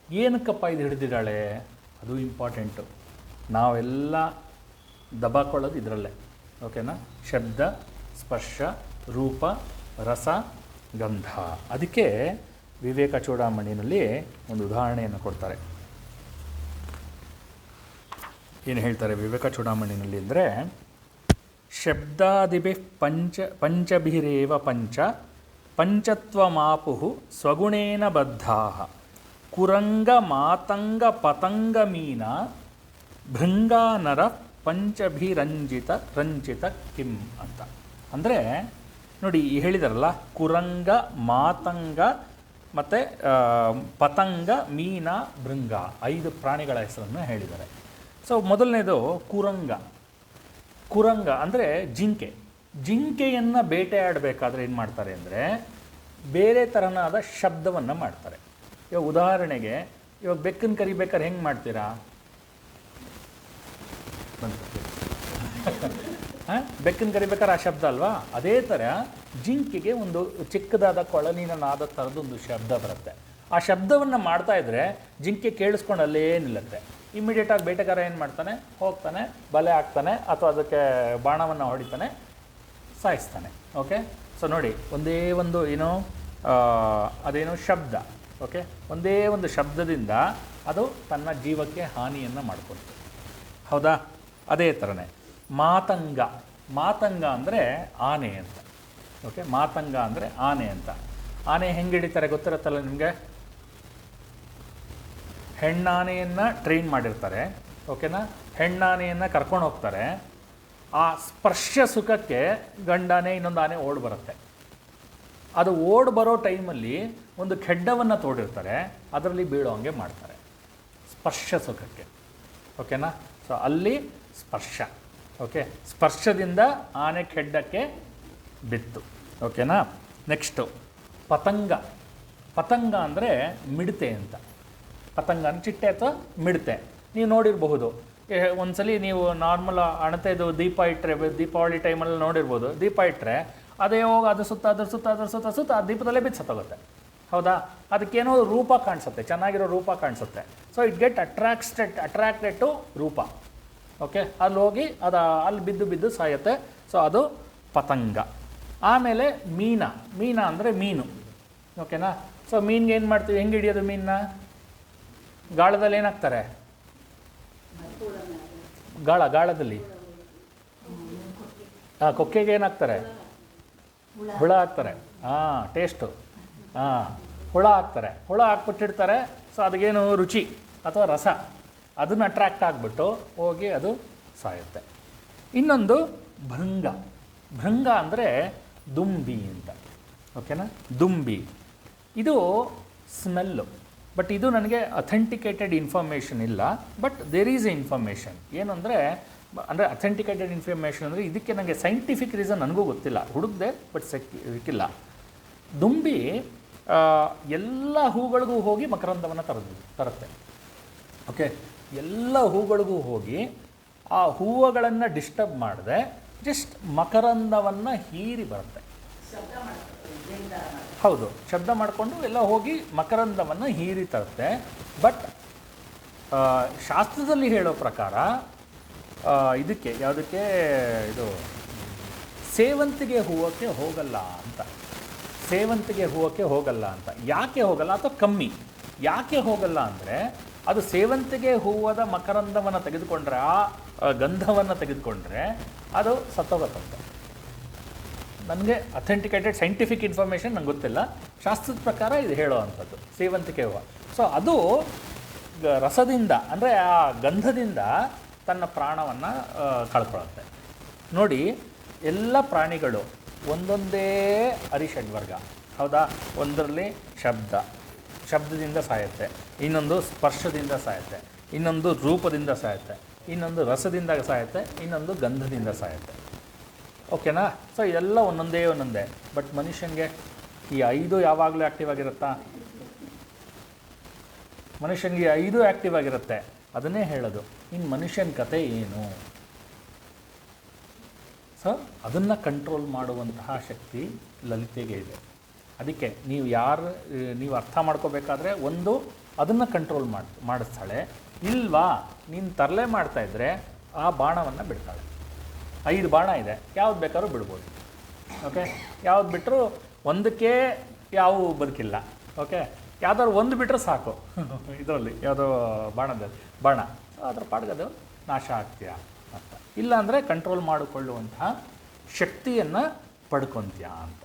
ಏನಕ್ಕಪ್ಪ ಇದು ಹಿಡಿದಿದ್ದಾಳೆ? ಅದು ಇಂಪಾರ್ಟೆಂಟು. ನಾವೆಲ್ಲ ದಬಾಕೊಳ್ಳೋದು ಇದರಲ್ಲೇ. ಓಕೆನಾ? ಶಬ್ದ, ಸ್ಪರ್ಶ, ರೂಪ, ರಸ, ಗಂಧ. ಅದಕ್ಕೆ ವಿವೇಕ ಚೂಡಾಮಣಿನಲ್ಲಿ ಒಂದು ಉದಾಹರಣೆಯನ್ನು ಕೊಡ್ತಾರೆ. ಏನು ಹೇಳ್ತಾರೆ ವಿವೇಕ ಚೂಡಾಮಣಿನಲ್ಲಿ ಅಂದರೆ, ಶಬ್ದಾದಿಭಿ ಪಂಚಭಿರೇವ ಪಂಚತ್ವಮಾಪು ಸ್ವಗುಣೇನ ಬದ್ಧಾ ಕುರಂಗ ಮಾತಂಗ ಪತಂಗ ಮೀನ ಭೃಂಗಾನರ ರಂಜಿತ ಕಿಂ ಅಂತ. ಅಂದರೆ ನೋಡಿ, ಹೇಳಿದಾರಲ್ಲ, ಕುರಂಗ, ಮಾತಂಗ ಮತ್ತು ಪತಂಗ, ಮೀನ, ಭೃಂಗ 5 ಪ್ರಾಣಿಗಳ ಹೆಸರನ್ನು ಹೇಳಿದ್ದಾರೆ. ಸೊ ಮೊದಲನೇದು ಕುರಂಗ. ಕುರಂಗ ಅಂದರೆ ಜಿಂಕೆ. ಜಿಂಕೆಯನ್ನು ಬೇಟೆಯಾಡಬೇಕಾದ್ರೆ ಏನು ಮಾಡ್ತಾರೆ ಅಂದರೆ, ಬೇರೆ ಥರನಾದ ಶಬ್ದವನ್ನು ಮಾಡ್ತಾರೆ. ಇವಾಗ ಉದಾಹರಣೆಗೆ, ಇವಾಗ ಬೆಕ್ಕನ್ನು ಕರಿಬೇಕಾದ್ರೆ ಹೆಂಗೆ ಮಾಡ್ತೀರಾ? ಬೆಕ್ಕನ್ನು ಕರಿಬೇಕಾದ್ರೆ ಆ ಶಬ್ದ ಅಲ್ವಾ? ಅದೇ ಥರ ಜಿಂಕೆಗೆ ಒಂದು ಚಿಕ್ಕದಾದ ಕೊಳಲಿನ ನಾದ ಥರದೊಂದು ಶಬ್ದ ಬರುತ್ತೆ. ಆ ಶಬ್ದವನ್ನು ಮಾಡ್ತಾ ಇದ್ದರೆ ಜಿಂಕೆ ಕೇಳಿಸ್ಕೊಂಡು ಅಲ್ಲೇ ನಿಲ್ಲುತ್ತೆ. ಇಮ್ಮಿಡಿಯೇಟಾಗಿ ಬೇಟೆಗಾರ ಏನು ಮಾಡ್ತಾನೆ, ಹೋಗ್ತಾನೆ, ಬಲೆ ಹಾಕ್ತಾನೆ ಅಥವಾ ಅದಕ್ಕೆ ಬಾಣವನ್ನು ಹೊಡಿತಾನೆ, ಸಾಯಿಸ್ತಾನೆ. ಓಕೆ, ಸೊ ನೋಡಿ, ಒಂದೇ ಒಂದು ಏನೋ ಅದೇನೋ ಶಬ್ದ. ಓಕೆ, ಒಂದೇ ಒಂದು ಶಬ್ದದಿಂದ ಅದು ತನ್ನ ಜೀವಕ್ಕೆ ಹಾನಿಯನ್ನು ಮಾಡಿಕೊಡ್ತು. ಹೌದಾ? ಅದೇ ಥರನೇ ಮಾತಂಗ. ಮಾತಂಗ ಅಂದರೆ ಆನೆ ಅಂತ. ಓಕೆ, ಮಾತಂಗ ಅಂದರೆ ಆನೆ ಅಂತ. ಆನೆ ಹೆಂಗೆ ಹಿಡಿತಾರೆ ಗೊತ್ತಿರುತ್ತಲ್ಲ ನಿಮಗೆ? ಹೆಣ್ಣಾನೆಯನ್ನು ಟ್ರೈನ್ ಮಾಡಿರ್ತಾರೆ. ಓಕೆನಾ? ಹೆಣ್ಣಾನೆಯನ್ನು ಕರ್ಕೊಂಡು ಹೋಗ್ತಾರೆ. ಆ ಸ್ಪರ್ಶ ಸುಖಕ್ಕೆ ಗಂಡಾನೆ ಇನ್ನೊಂದು ಆನೆ ಓಡಿ ಬರುತ್ತೆ. ಅದು ಓಡಿ ಬರೋ ಟೈಮಲ್ಲಿ ಒಂದು ಖೆಡ್ಡವನ್ನು ತೋಡಿರ್ತಾರೆ, ಅದರಲ್ಲಿ ಬೀಳೋಂಗೆ ಮಾಡ್ತಾರೆ ಸ್ಪರ್ಶ ಸುಖಕ್ಕೆ. ಓಕೆನಾ? ಸೊ ಅಲ್ಲಿ ಸ್ಪರ್ಶ. ಓಕೆ, ಸ್ಪರ್ಶದಿಂದ ಆನೆ ಖೆಡ್ಡಕ್ಕೆ ಬಿತ್ತು. ಓಕೆನಾ? ನೆಕ್ಸ್ಟು ಪತಂಗ. ಪತಂಗ ಅಂದರೆ ಮಿಡತೆ ಅಂತ. ಪತಂಗ ಅಂದರೆ ಚಿಟ್ಟೆ ಅಥವಾ ಮಿಡತೆ. ನೀವು ನೋಡಿರಬಹುದು, ಒಂದ್ಸಲಿ ನೀವು ನಾರ್ಮಲ್ ಅಣತೆದು ದೀಪ ಇಟ್ಟರೆ, ದೀಪಾವಳಿ ಟೈಮಲ್ಲಿ ನೋಡಿರ್ಬೋದು, ದೀಪ ಇಟ್ಟರೆ ಅದೇ ಹೋಗಿ ಅದ್ರ ಸುತ್ತ ಆ ದೀಪದಲ್ಲೇ ಬಿದ್ದು ಸತ್ತೋಗುತ್ತೆ. ಹೌದಾ? ಅದಕ್ಕೇನೋ ರೂಪ ಕಾಣಿಸುತ್ತೆ, ಚೆನ್ನಾಗಿರೋ ರೂಪ ಕಾಣಿಸುತ್ತೆ. So it get attracted to ರೂಪ. ಓಕೆ, ಅಲ್ಲಿ ಹೋಗಿ ಅಲ್ಲಿ ಬಿದ್ದು ಸಾಯುತ್ತೆ. ಸೊ ಅದು ಪತಂಗ. ಆಮೇಲೆ ಮೀನ. ಮೀನ ಅಂದರೆ ಮೀನು. ಓಕೆನಾ? ಸೊ ಮೀನಿಗೆ ಏನು ಮಾಡ್ತೀವಿ, ಹೆಂಗೆ ಹಿಡಿಯೋದು ಮೀನನ್ನ? ಗಾಳದಲ್ಲಿ ಏನಾಗ್ತಾರೆ? ಗಾಳದಲ್ಲಿ ಕೊಕ್ಕೆಗೆ ಏನಾಗ್ತಾರೆ? ಹುಳ ಹಾಕ್ತಾರೆ. ಟೇಸ್ಟು. ಹುಳ ಹಾಕ್ತಾರೆ. ಹುಳ ಹಾಕ್ಬಿಟ್ಟಿರ್ತಾರೆ. ಸೊ ಅದಕ್ಕೇನು ರುಚಿ ಅಥವಾ ರಸ, ಅದನ್ನು ಅಟ್ರ್ಯಾಕ್ಟ್ ಆಗಿಬಿಟ್ಟು ಹೋಗಿ ಅದು ಸಾಯುತ್ತೆ. ಇನ್ನೊಂದು ಭೃಂಗ. ಭೃಂಗ ಅಂದರೆ ದುಂಬಿ ಅಂತ. ಓಕೆನಾ? ದುಂಬಿ. ಇದು ಸ್ಮೆಲ್ಲು. ಬಟ್ ಇದು ನನಗೆ ಅಥೆಂಟಿಕೇಟೆಡ್ ಇನ್ಫಾರ್ಮೇಷನ್ ಇಲ್ಲ. But there is a information. ಏನು ಅಂದರೆ ಅಥೆಂಟಿಕೇಟೆಡ್ ಇನ್ಫಾರ್ಮೇಷನ್ ಅಂದರೆ ಇದಕ್ಕೆ ನನಗೆ ಸೈಂಟಿಫಿಕ್ ರೀಸನ್ ನನಗೂ ಗೊತ್ತಿಲ್ಲ, ಹುಡುಕ್ದೆ, ಬಟ್ ಸಿಕ್ಕಿಲ್ಲ. ದುಂಬಿ ಎಲ್ಲ ಹೂಗಳಿಗೂ ಹೋಗಿ ಮಕರಂದವನ್ನು ತರುತ್ತೆ. ಓಕೆ, ಎಲ್ಲ ಹೂಗಳಿಗೂ ಹೋಗಿ ಆ ಹೂವುಗಳನ್ನು ಡಿಸ್ಟರ್ಬ್ ಮಾಡದೆ ಜಸ್ಟ್ ಮಕರಂದವನ್ನು ಹೀರಿ ಬರುತ್ತೆ. ಹೌದು, ಶಬ್ದ ಮಾಡಿಕೊಂಡು ಎಲ್ಲ ಹೋಗಿ ಮಕರಂದವನ್ನು ಹೀರಿ ತರುತ್ತೆ. ಬಟ್ ಶಾಸ್ತ್ರದಲ್ಲಿ ಹೇಳೋ ಪ್ರಕಾರ ಇದಕ್ಕೆ ಯಾವುದಕ್ಕೆ ಇದು ಸೇವಂತಿಗೆ ಹೂವಕ್ಕೆ ಹೋಗಲ್ಲ ಅಂತ. ಸೇವಂತಿಗೆ ಹೂವಕ್ಕೆ ಹೋಗಲ್ಲ ಅಂತ. ಯಾಕೆ ಹೋಗಲ್ಲ ಅಥವಾ ಕಮ್ಮಿ ಯಾಕೆ ಹೋಗಲ್ಲ ಅಂದರೆ, ಅದು ಸೇವಂತಿಗೆ ಹೂವದ ಮಕರಂದವನ್ನು ತೆಗೆದುಕೊಂಡ್ರೆ, ಆ ಗಂಧವನ್ನು ತೆಗೆದುಕೊಂಡ್ರೆ ಅದು ಸತ್ತೋಗತ್ತಂತೆ. ನನಗೆ ಅಥೆಂಟಿಕೇಟೆಡ್ ಸೈಂಟಿಫಿಕ್ ಇನ್ಫಾರ್ಮೇಷನ್ ನಂಗೆ ಗೊತ್ತಿಲ್ಲ. ಶಾಸ್ತ್ರದ ಪ್ರಕಾರ ಇದು ಹೇಳೋ ಅಂಥದ್ದು ಸೇವಂತಿಗೆ ಹೂವು. ಸೊ ಅದು ರಸದಿಂದ ಅಂದರೆ ಆ ಗಂಧದಿಂದ ತನ್ನ ಪ್ರಾಣವನ್ನು ಕಳ್ಕೊಳ್ಳುತ್ತೆ. ನೋಡಿ, ಎಲ್ಲ ಪ್ರಾಣಿಗಳು ಒಂದೊಂದೇ ಅರಿಷಡ್ವರ್ಗ. ಹೌದಾ? ಒಂದರಲ್ಲಿ ಶಬ್ದದಿಂದ ಸಾಯುತ್ತೆ, ಇನ್ನೊಂದು ಸ್ಪರ್ಶದಿಂದ ಸಾಯುತ್ತೆ, ಇನ್ನೊಂದು ರೂಪದಿಂದ ಸಾಯುತ್ತೆ, ಇನ್ನೊಂದು ರಸದಿಂದ ಸಾಯುತ್ತೆ, ಇನ್ನೊಂದು ಗಂಧದಿಂದ ಸಾಯುತ್ತೆ. ಓಕೆನಾ? ಸೊ ಇದೆಲ್ಲ ಒಂದೊಂದೇ. ಬಟ್ ಮನುಷ್ಯನಿಗೆ ಈ 5 ಯಾವಾಗಲೂ ಆ್ಯಕ್ಟಿವ್ ಆಗಿರುತ್ತಾ? ಮನುಷ್ಯನಿಗೆ 5 ಆ್ಯಕ್ಟಿವ್ ಆಗಿರುತ್ತೆ. ಅದನ್ನೇ ಹೇಳೋದು. ಇನ್ನು ಮನುಷ್ಯನ ಕತೆ ಏನು? ಸೊ ಅದನ್ನು ಕಂಟ್ರೋಲ್ ಮಾಡುವಂತಹ ಶಕ್ತಿ ಲಲಿತೆಗೆ ಇದೆ. ಅದಕ್ಕೆ ನೀವು ಅರ್ಥ ಮಾಡ್ಕೋಬೇಕಾದ್ರೆ, ಒಂದು ಅದನ್ನು ಕಂಟ್ರೋಲ್ ಮಾಡಿಸ್ತಾಳೆ. ಇಲ್ವಾ, ನೀನು ತರಲೆ ಮಾಡ್ತಾಯಿದ್ರೆ ಆ ಬಾಣವನ್ನು ಬಿಡ್ತಾಳೆ. 5 ಬಾಣ ಇದೆ, ಯಾವ್ದು ಬೇಕಾದ್ರೂ ಬಿಡ್ಬೋದು. ಓಕೆ, ಯಾವ್ದು ಬಿಟ್ಟರು ಒಂದಕ್ಕೆ ಯಾವ ಬದುಕಿಲ್ಲ. ಓಕೆ, ಯಾವ್ದಾದ್ರು ಒಂದು ಬಿಟ್ಟರೆ ಸಾಕು ಇದರಲ್ಲಿ ಯಾವುದೋ ಬಾಣ ಸೊ ಅದ್ರ ಪಾಡ್ಗದು ನಾಶ ಆಗ್ತೀಯ ಅಂತ. ಇಲ್ಲಾಂದರೆ ಕಂಟ್ರೋಲ್ ಮಾಡಿಕೊಳ್ಳುವಂತಹ ಶಕ್ತಿಯನ್ನು ಪಡ್ಕೊತೀಯ ಅಂತ.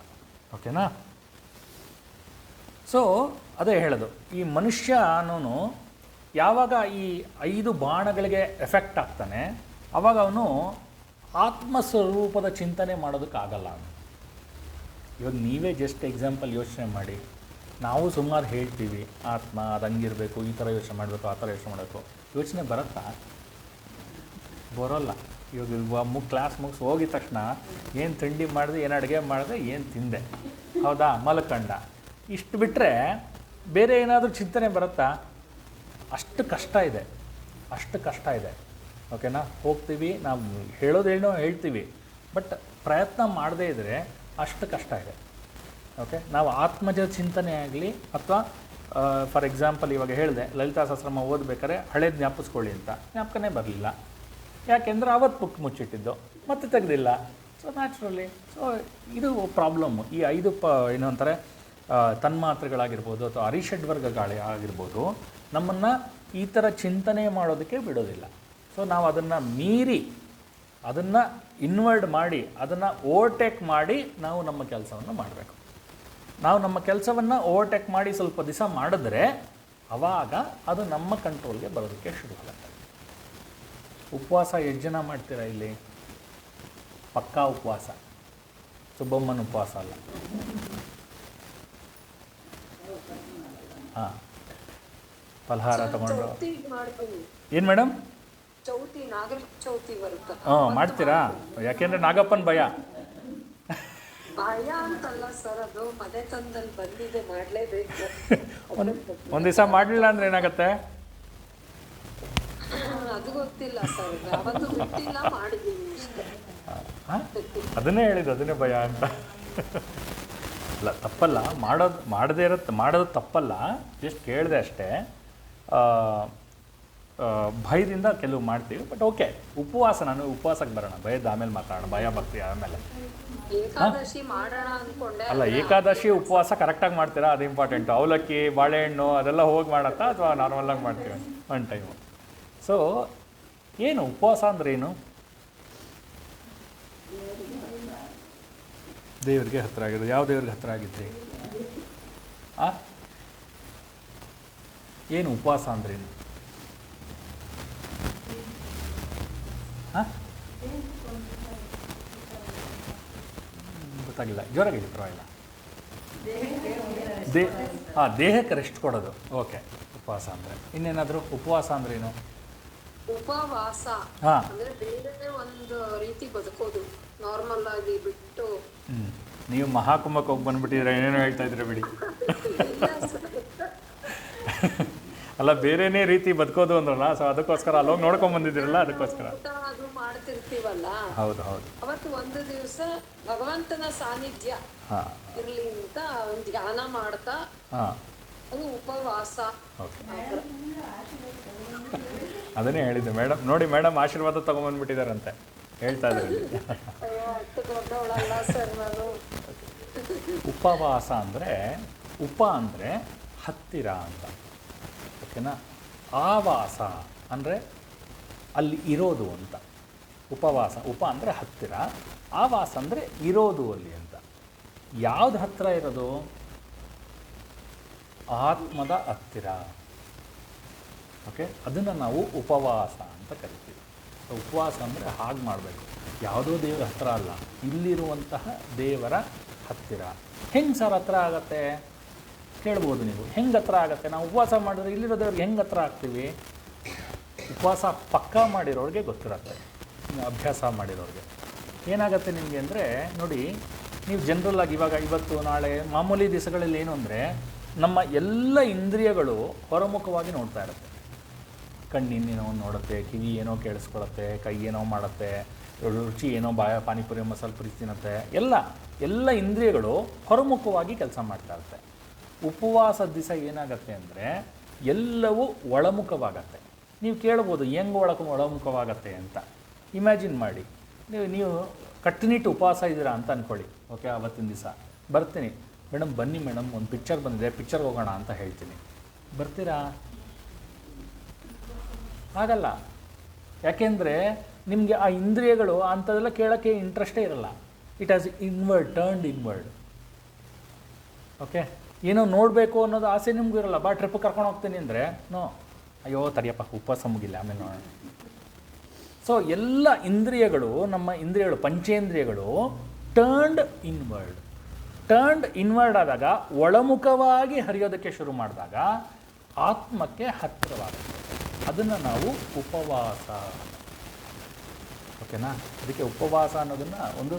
ಓಕೆನಾ? ಸೊ ಅದೇ ಹೇಳೋದು, ಈ ಮನುಷ್ಯ ಅನ್ನೋನು ಯಾವಾಗ ಈ 5 ಬಾಣಗಳಿಗೆ ಎಫೆಕ್ಟ್ ಆಗ್ತಾನೆ ಆವಾಗ ಅವನು ಆತ್ಮಸ್ವರೂಪದ ಚಿಂತನೆ ಮಾಡೋದಕ್ಕಾಗಲ್ಲ. ಇವಾಗ ನೀವೇ ಜಸ್ಟ್ ಎಕ್ಸಾಂಪಲ್ ಯೋಚನೆ ಮಾಡಿ. ನಾವು ಸುಮಾರು ಹೇಳ್ತೀವಿ ಆತ್ಮ ಅದು ಹಂಗಿರಬೇಕು, ಈ ಥರ ಯೋಚನೆ ಮಾಡಬೇಕು, ಆ ಥರ ಯೋಚನೆ ಮಾಡಬೇಕು. ಯೋಚನೆ ಬರುತ್ತಾ? ಬರೋಲ್ಲ. ಇವಾಗ ಕ್ಲಾಸ್ ಮುಗಿಸಿ ಹೋಗಿದ ತಕ್ಷಣ ಏನು ತಿಂಡಿ ಮಾಡಿದೆ, ಏನು ಅಡುಗೆ ಮಾಡಿದೆ, ಏನು ತಿಂದೆ, ಹೌದಾ, ಮಲ್ಕಂಡ, ಇಷ್ಟು ಬಿಟ್ಟರೆ ಬೇರೆ ಏನಾದರೂ ಚಿಂತನೆ ಬರುತ್ತಾ? ಅಷ್ಟು ಕಷ್ಟ ಇದೆ. ಓಕೆನಾ? ಹೋಗ್ತೀವಿ, ನಾವು ಹೇಳೋದೇನೋ ಹೇಳ್ತೀವಿ, ಬಟ್ ಪ್ರಯತ್ನ ಮಾಡದೇ ಇದ್ದರೆ ಅಷ್ಟು ಕಷ್ಟ ಇದೆ. ಓಕೆ, ನಾವು ಆತ್ಮಜ ಚಿಂತನೆ ಆಗಲಿ ಅಥವಾ ಫಾರ್ ಎಕ್ಸಾಂಪಲ್ ಇವಾಗ ಹೇಳಿದೆ ಲಲಿತಾ ಸಹಸ್ರನಾಮ ಓದಬೇಕಾದ್ರೆ ಹಳೇದು ಜ್ಞಾಪಿಸ್ಕೊಳ್ಳಿ ಅಂತ, ಜ್ಞಾಪಕನೇ ಬರಲಿಲ್ಲ. ಯಾಕೆಂದರೆ ಅವತ್ತು ಬುಕ್ ಮುಚ್ಚಿಟ್ಟಿದ್ದು, ಮತ್ತೆ ತೆಗೆದಿಲ್ಲ. ಸೊ ನ್ಯಾಚುರಲಿ ಇದು ಪ್ರಾಬ್ಲಮ್ಮು. ಈ 5 ಏನು ಅಂತಾರೆ ತನ್ಮಾತ್ರೆಗಳಾಗಿರ್ಬೋದು ಅಥವಾ ಅರಿಷಡ್ವರ್ಗಗಳು ಆಗಿರ್ಬೋದು, ನಮ್ಮನ್ನು ಈ ಥರ ಚಿಂತನೆ ಮಾಡೋದಕ್ಕೆ ಬಿಡೋದಿಲ್ಲ. ಸೊ ನಾವು ಅದನ್ನು ಮೀರಿ, ಅದನ್ನು ಇನ್ವರ್ಡ್ ಮಾಡಿ, ಅದನ್ನು ಓವರ್ಟೇಕ್ ಮಾಡಿ ನಾವು ನಮ್ಮ ಕೆಲಸವನ್ನು ಮಾಡಬೇಕು. ನಾವು ನಮ್ಮ ಕೆಲಸವನ್ನು ಓವರ್ಟೇಕ್ ಮಾಡಿ ಸ್ವಲ್ಪ ದಿವಸ ಮಾಡಿದ್ರೆ ಆವಾಗ ಅದು ನಮ್ಮ ಕಂಟ್ರೋಲ್ಗೆ ಬರೋದಕ್ಕೆ ಶುರು ಆಗುತ್ತೆ. ಉಪವಾಸ ಎಷ್ಟು ಜನ ಮಾಡ್ತೀರಾ ಇಲ್ಲಿ? ಪಕ್ಕಾ ಉಪವಾಸ, ಸುಬ್ಬಮ್ಮನ ಉಪವಾಸ ಅಲ್ಲ. ಹಾಂ, ಫಲಹಾರ ತಗೊಂಡು. ಏನು ಮೇಡಮ್? ಮಾಡ್ತೀರಾ? ಯಾಕೆಂದರೆ ನಾಗಪ್ಪನ ಭಯ. ಭಯ ಅಂತಲ್ಲ ಸರ್, ಅದು ಮನೆತನದಲ್ಲಿ ಬಂದಿದೆ, ಮಾಡಲೇಬೇಕು. ಒಂದು ದಿವಸ ಮಾಡಲಿಲ್ಲ ಅಂದ್ರೆ ಏನಾಗುತ್ತೆ? ಅದು ಗೊತ್ತಿಲ್ಲ ಸರ್, ಯಾವತ್ತೂ ಬಿಟ್ಟಿಲ್ಲ, ಮಾಡಿದ್ದೀನಿ ಅಷ್ಟೇ. ಅದನ್ನೇ ಹೇಳಿದ್ದು, ಅದನ್ನೇ ಭಯ ಅಂತ. ಅಲ್ಲ, ತಪ್ಪಲ್ಲ, ಮಾಡೋದು ತಪ್ಪಲ್ಲ, ಜಸ್ಟ್ ಕೇಳಿದೆ ಅಷ್ಟೇ. ಭಯದಿಂದ ಕೆಲವು ಮಾಡ್ತೀವಿ, ಬಟ್ ಓಕೆ. ನಾನು ಉಪವಾಸಕ್ಕೆ ಬರೋಣ, ಭಯದ ಆಮೇಲೆ ಮಾತಾಡೋಣ, ಭಯ ಭಕ್ತಿ ಆಮೇಲೆ. ಏಕಾದಶಿ ಮಾಡೋಣ ಅನ್ಕೊಂಡೆ. ಅಲ್ಲ, ಏಕಾದಶಿ ಉಪವಾಸ ಕರೆಕ್ಟಾಗಿ ಮಾಡ್ತೀರಾ? ಅದು ಇಂಪಾರ್ಟೆಂಟು. ಅವಲಕ್ಕಿ, ಬಾಳೆಹಣ್ಣು ಅದೆಲ್ಲ ಹೋಗಿ ಮಾಡತ್ತಾ ಅಥವಾ ನಾರ್ಮಲಾಗಿ ಮಾಡ್ತೀವಿ ಒನ್ ಟೈಮು? ಸೊ ಏನು ಉಪವಾಸ ಅಂದ್ರೆ ಏನು? ದೇವ್ರಿಗೆ ಹತ್ರ ಆಗಿರೋದು. ಯಾವ ದೇವ್ರಿಗೆ ಹತ್ರ ಆಗಿದ್ರಿ? ಏನು ಉಪವಾಸ ಅಂದ್ರೇನು? ಗೊತ್ತಾಗಿಲ್ಲ, ಜೋರಾಗಿ ಪರವಾಗಿಲ್ಲ. ದೇಹಕ್ಕೆ ರೆಸ್ಟ್ ಕೊಡೋದು. ಓಕೆ, ಉಪವಾಸ ಅಂದರೆ. ಇನ್ನೇನಾದರೂ ಉಪವಾಸ ಅಂದ್ರೇನು? ಉಪವಾಸ ಅಂದ್ರೆ ಬೇರೆ ಒಂದು ರೀತಿ ಬದುಕೋದು, ನಾರ್ಮಲ್ ಆಗಿ ಬಿಟ್ಟು. ನೀವು ಮಹಾಕುಂಭಕ್ಕೆ ಹೋಗಿ ಬಂದ್ಬಿಟ್ಟಿದ್ರೆ ಏನೇನೋ ಹೇಳ್ತಾ ಇದ್ರೆ ಬಿಡಿ. ಅಲ್ಲ, ಬೇರೆನೇ ರೀತಿ ಬದುಕೋದು ಅಂದ್ರಲ್ಲ, ಸೊ ಅದಕ್ಕೋಸ್ಕರ ಅಲ್ಲೋಗಿ ನೋಡ್ಕೊಂಡ್ ಬಂದಿದ್ದೀರಲ್ಲ, ಅದಕ್ಕೋಸ್ಕರ ಅದು ಮಾಡ್ತಿರ್ತೀವಲ್ಲ. ಹೌದು. ಅವತ್ತು ಒಂದು ದಿವಸ ಭಗವಂತನ ಸಾನ್ನಿಧ್ಯ ಇರ್ಲಿ ಅಂತ ಒಂದು ಧ್ಯಾನ ಮಾಡ್ತಾ, ಅದು ಉಪವಾಸ. ಅದನ್ನೇ ಹೇಳಿದ್ದೆ ಮೇಡಮ್. ನೋಡಿ ಮೇಡಮ್ ಆಶೀರ್ವಾದ ತಗೊಂಡ್ಬಂದ್ಬಿಟ್ಟಿದಾರಂತೆ, ಹೇಳ್ತಾ ಇದ್ದಾರೆ. ಉಪವಾಸ ಅಂದರೆ, ಅಂದರೆ ಹತ್ತಿರ ಅಂತ. ಓಕೆನಾ? ಆವಾಸ ಅಂದರೆ ಅಲ್ಲಿ ಇರೋದು ಅಂತ. ಉಪ ಅಂದರೆ ಹತ್ತಿರ, ಆವಾಸ ಅಂದರೆ ಇರೋದು ಅಲ್ಲಿ ಅಂತ. ಯಾವ್ದು ಹತ್ತಿರ ಇರೋದು? ಆತ್ಮದ ಹತ್ತಿರ. ಓಕೆ, ಅದನ್ನು ನಾವು ಉಪವಾಸ ಅಂತ ಕರಿತೀವಿ. ಉಪವಾಸ ಅಂದರೆ ಹಾಗೆ ಮಾಡಬೇಕು. ಯಾವುದೋ ದೇವರ ಹತ್ತಿರ ಅಲ್ಲ, ಇಲ್ಲಿರುವಂತಹ ದೇವರ ಹತ್ತಿರ. ಹೆಂಗೆ ಸರ್ ಹತ್ರ ಆಗತ್ತೆ ಕೇಳ್ಬೋದು ನೀವು. ಹೆಂಗೆ ಹತ್ರ ಆಗತ್ತೆ? ನಾವು ಉಪವಾಸ ಮಾಡಿದ್ರೆ ಇಲ್ಲಿರೋ ದೇವ್ರಿಗೆ ಹೆಂಗೆ ಹತ್ರ ಆಗ್ತೀವಿ? ಉಪವಾಸ ಪಕ್ಕಾ ಮಾಡಿರೋರಿಗೆ ಗೊತ್ತಿರತ್ತೆ, ಅಭ್ಯಾಸ ಮಾಡಿರೋರಿಗೆ. ಏನಾಗುತ್ತೆ ನಿಮಗೆ ಅಂದರೆ, ನೋಡಿ, ನೀವು ಜನರಲ್ಲಾಗಿ ಇವತ್ತು ನಾಳೆ ಮಾಮೂಲಿ ದಿವಸಗಳಲ್ಲಿ ಏನು ಅಂದರೆ, ನಮ್ಮ ಎಲ್ಲ ಇಂದ್ರಿಯಗಳು ಹೊರಮುಖವಾಗಿ ನೋಡ್ತಾ ಇರುತ್ತೆ. ಕಣ್ಣಿನೇನೋ ನೋಡುತ್ತೆ, ಕಿವಿ ಏನೋ ಕೇಳಿಸ್ಕೊಳತ್ತೆ, ಕೈ ಏನೋ ಮಾಡುತ್ತೆ, ರುಚಿ ಏನೋ ಪಾನಿಪುರಿ ಮಸಾಲೆ ಪುರಿ ತಿನ್ನುತ್ತೆ. ಎಲ್ಲ ಇಂದ್ರಿಯಗಳು ಹೊರಮುಖವಾಗಿ ಕೆಲಸ ಮಾಡ್ತಾ ಇರುತ್ತೆ. ಉಪವಾಸದ ದಿವಸ ಏನಾಗುತ್ತೆ ಅಂದರೆ, ಎಲ್ಲವೂ ಒಳಮುಖವಾಗತ್ತೆ. ನೀವು ಕೇಳ್ಬೋದು ಹೆಂಗೆ ಒಳಮುಖವಾಗತ್ತೆ ಅಂತ. ಇಮ್ಯಾಜಿನ್ ಮಾಡಿ, ನೀವು ಕಟ್ಟುನಿಟ್ಟು ಉಪವಾಸ ಇದ್ದೀರಾ ಅಂತ ಅಂದ್ಕೊಳ್ಳಿ. ಓಕೆ, ಆವತ್ತಿನ ದಿವಸ ಬರ್ತೀನಿ ಮೇಡಮ್, ಬನ್ನಿ ಮೇಡಮ್, ಒಂದು ಪಿಕ್ಚರ್ ಬಂದಿದೆ, ಪಿಕ್ಚರ್ಗೆ ಹೋಗೋಣ ಅಂತ ಹೇಳ್ತೀನಿ. ಬರ್ತೀರಾ? ಆಗಲ್ಲ. ಯಾಕೆಂದರೆ ನಿಮಗೆ ಆ ಇಂದ್ರಿಯಗಳು ಅಂಥದ್ದೆಲ್ಲ ಕೇಳೋಕ್ಕೆ ಇಂಟ್ರೆಸ್ಟೇ ಇರಲ್ಲ. It has turned inward. Okay, ಏನೋ ನೋಡಬೇಕು ಅನ್ನೋದು ಆಸೆ ನಿಮಗೂ ಇರಲ್ಲ. ಟ್ರಿಪ್ ಕರ್ಕೊಂಡು ಹೋಗ್ತೀನಿ ಅಂದರೆ ನೋ, ಅಯ್ಯೋ ತಡಿಯಪ್ಪ, ಉಪವಾಸ ಮುಗಿಲ್ಲ, ಆಮೇಲೆ ನೋಡೋಣ. ಸೊ ಎಲ್ಲ ಇಂದ್ರಿಯಗಳು, ನಮ್ಮ ಇಂದ್ರಿಯಗಳು, ಪಂಚೇಂದ್ರಿಯಗಳು ಟರ್ನ್ಡ್ ಇನ್ವರ್ಡ್ ಆದಾಗ, ಒಳಮುಖವಾಗಿ ಹರಿಯೋದಕ್ಕೆ ಶುರು ಮಾಡಿದಾಗ ಆತ್ಮಕ್ಕೆ ಹತ್ತಿರವಾಗುತ್ತೆ. ಅದನ್ನು ನಾವು ಉಪವಾಸ. ಓಕೆನಾ? ಅದಕ್ಕೆ ಉಪವಾಸ ಅನ್ನೋದನ್ನು, ಒಂದು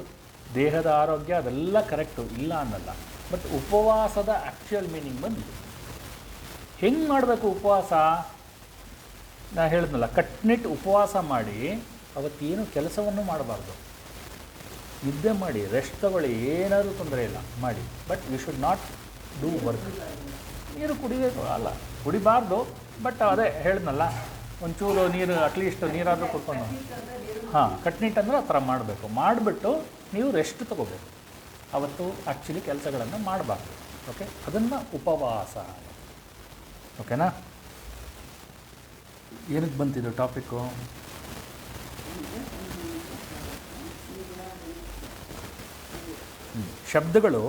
ದೇಹದ ಆರೋಗ್ಯ ಅದೆಲ್ಲ ಕರೆಕ್ಟು, ಇಲ್ಲ ಅನ್ನಲ್ಲ. ಬಟ್ ಉಪವಾಸದ ಆ್ಯಕ್ಚುಯಲ್ ಮೀನಿಂಗ್ ಬಂದಿದೆ. ಹೆಂಗೆ ಮಾಡಬೇಕು ಉಪವಾಸ? ನಾನು ಹೇಳಿದ್ನಲ್ಲ, ಕಟ್ನಿಟ್ಟು ಉಪವಾಸ ಮಾಡಿ ಅವತ್ತೇನು ಕೆಲಸವನ್ನು ಮಾಡಬಾರ್ದು. ನಿದ್ದೆ ಮಾಡಿ, ರೆಸ್ಟ್ ತಗೊಳ್ಳಿ, ಏನಾದರೂ ತೊಂದರೆ ಇಲ್ಲ, ಮಾಡಿ. But you should not do work. ನೀರು ಕುಡಿಬೇಕು ಅಲ್ಲ, ಕುಡಿಬಾರ್ದು. ಬಟ್ ಅದೇ ಹೇಳಿದ್ನಲ್ಲ, ಒಂಚೂರು ನೀರು, ಅಟ್ಲೀಸ್ಟ್ ನೀರಾದರೂ ಕುಡ್ಕೊಂಡು, ಹಾಂ, ಕಟ್ನಿಟ್ಟು ಅಂದರೆ ಆ ಥರ ಮಾಡಬೇಕು. ಮಾಡಿಬಿಟ್ಟು ನೀವು ರೆಸ್ಟ್ ತಗೋಬೇಕು. ಅವತ್ತು ಆ್ಯಕ್ಚುಲಿ ಕೆಲಸಗಳನ್ನು ಮಾಡಬಾರ್ದು. ಓಕೆ, ಅದನ್ನು ಉಪವಾಸ. ಓಕೆನಾ? ಏನಕ್ಕೆ ಬಂತಿದ್ದು ಟಾಪಿಕ್ಕು? ಶಬ್ದಗಳು,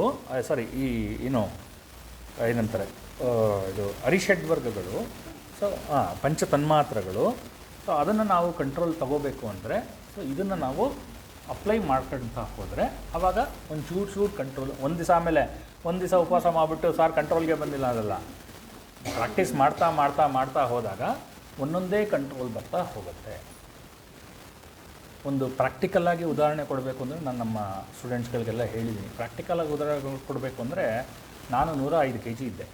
ಏನಂತಾರೆ, ಇದು ಅರಿಷಡ್ವರ್ಗಗಳು. ಸೊ ಪಂಚ ತನ್ಮಾತ್ರಗಳು. ಸೊ ಅದನ್ನು ನಾವು ಕಂಟ್ರೋಲ್ ತಗೋಬೇಕು ಅಂದರೆ, ಸೊ ಇದನ್ನು ನಾವು ಅಪ್ಲೈ ಮಾಡ್ಕೊಳ್ತಾ ಹೋದರೆ ಆವಾಗ ಒಂದು ಚೂರು ಕಂಟ್ರೋಲ್. ಒಂದು ದಿವಸ ಉಪವಾಸ ಮಾಡಿಬಿಟ್ಟು ಸಾರ್ ಕಂಟ್ರೋಲ್ಗೆ ಬಂದಿಲ್ಲ, ಅದಲ್ಲ. ಪ್ರಾಕ್ಟೀಸ್ ಮಾಡ್ತಾ ಹೋದಾಗ ಒಂದೊಂದೇ ಕಂಟ್ರೋಲ್ ಬರ್ತಾ ಹೋಗುತ್ತೆ. ಒಂದು ಪ್ರಾಕ್ಟಿಕಲ್ಲಾಗಿ ಉದಾಹರಣೆ ಕೊಡಬೇಕು ಅಂದರೆ, ನಾನು ನಮ್ಮ ಸ್ಟೂಡೆಂಟ್ಸ್ಗಳಿಗೆಲ್ಲ ಹೇಳಿದ್ದೀನಿ. ಪ್ರಾಕ್ಟಿಕಲಾಗಿ ಉದಾಹರಣೆ ಕೊಡಬೇಕು ಅಂದರೆ, ನಾನು 105 kg ಇದ್ದೆ.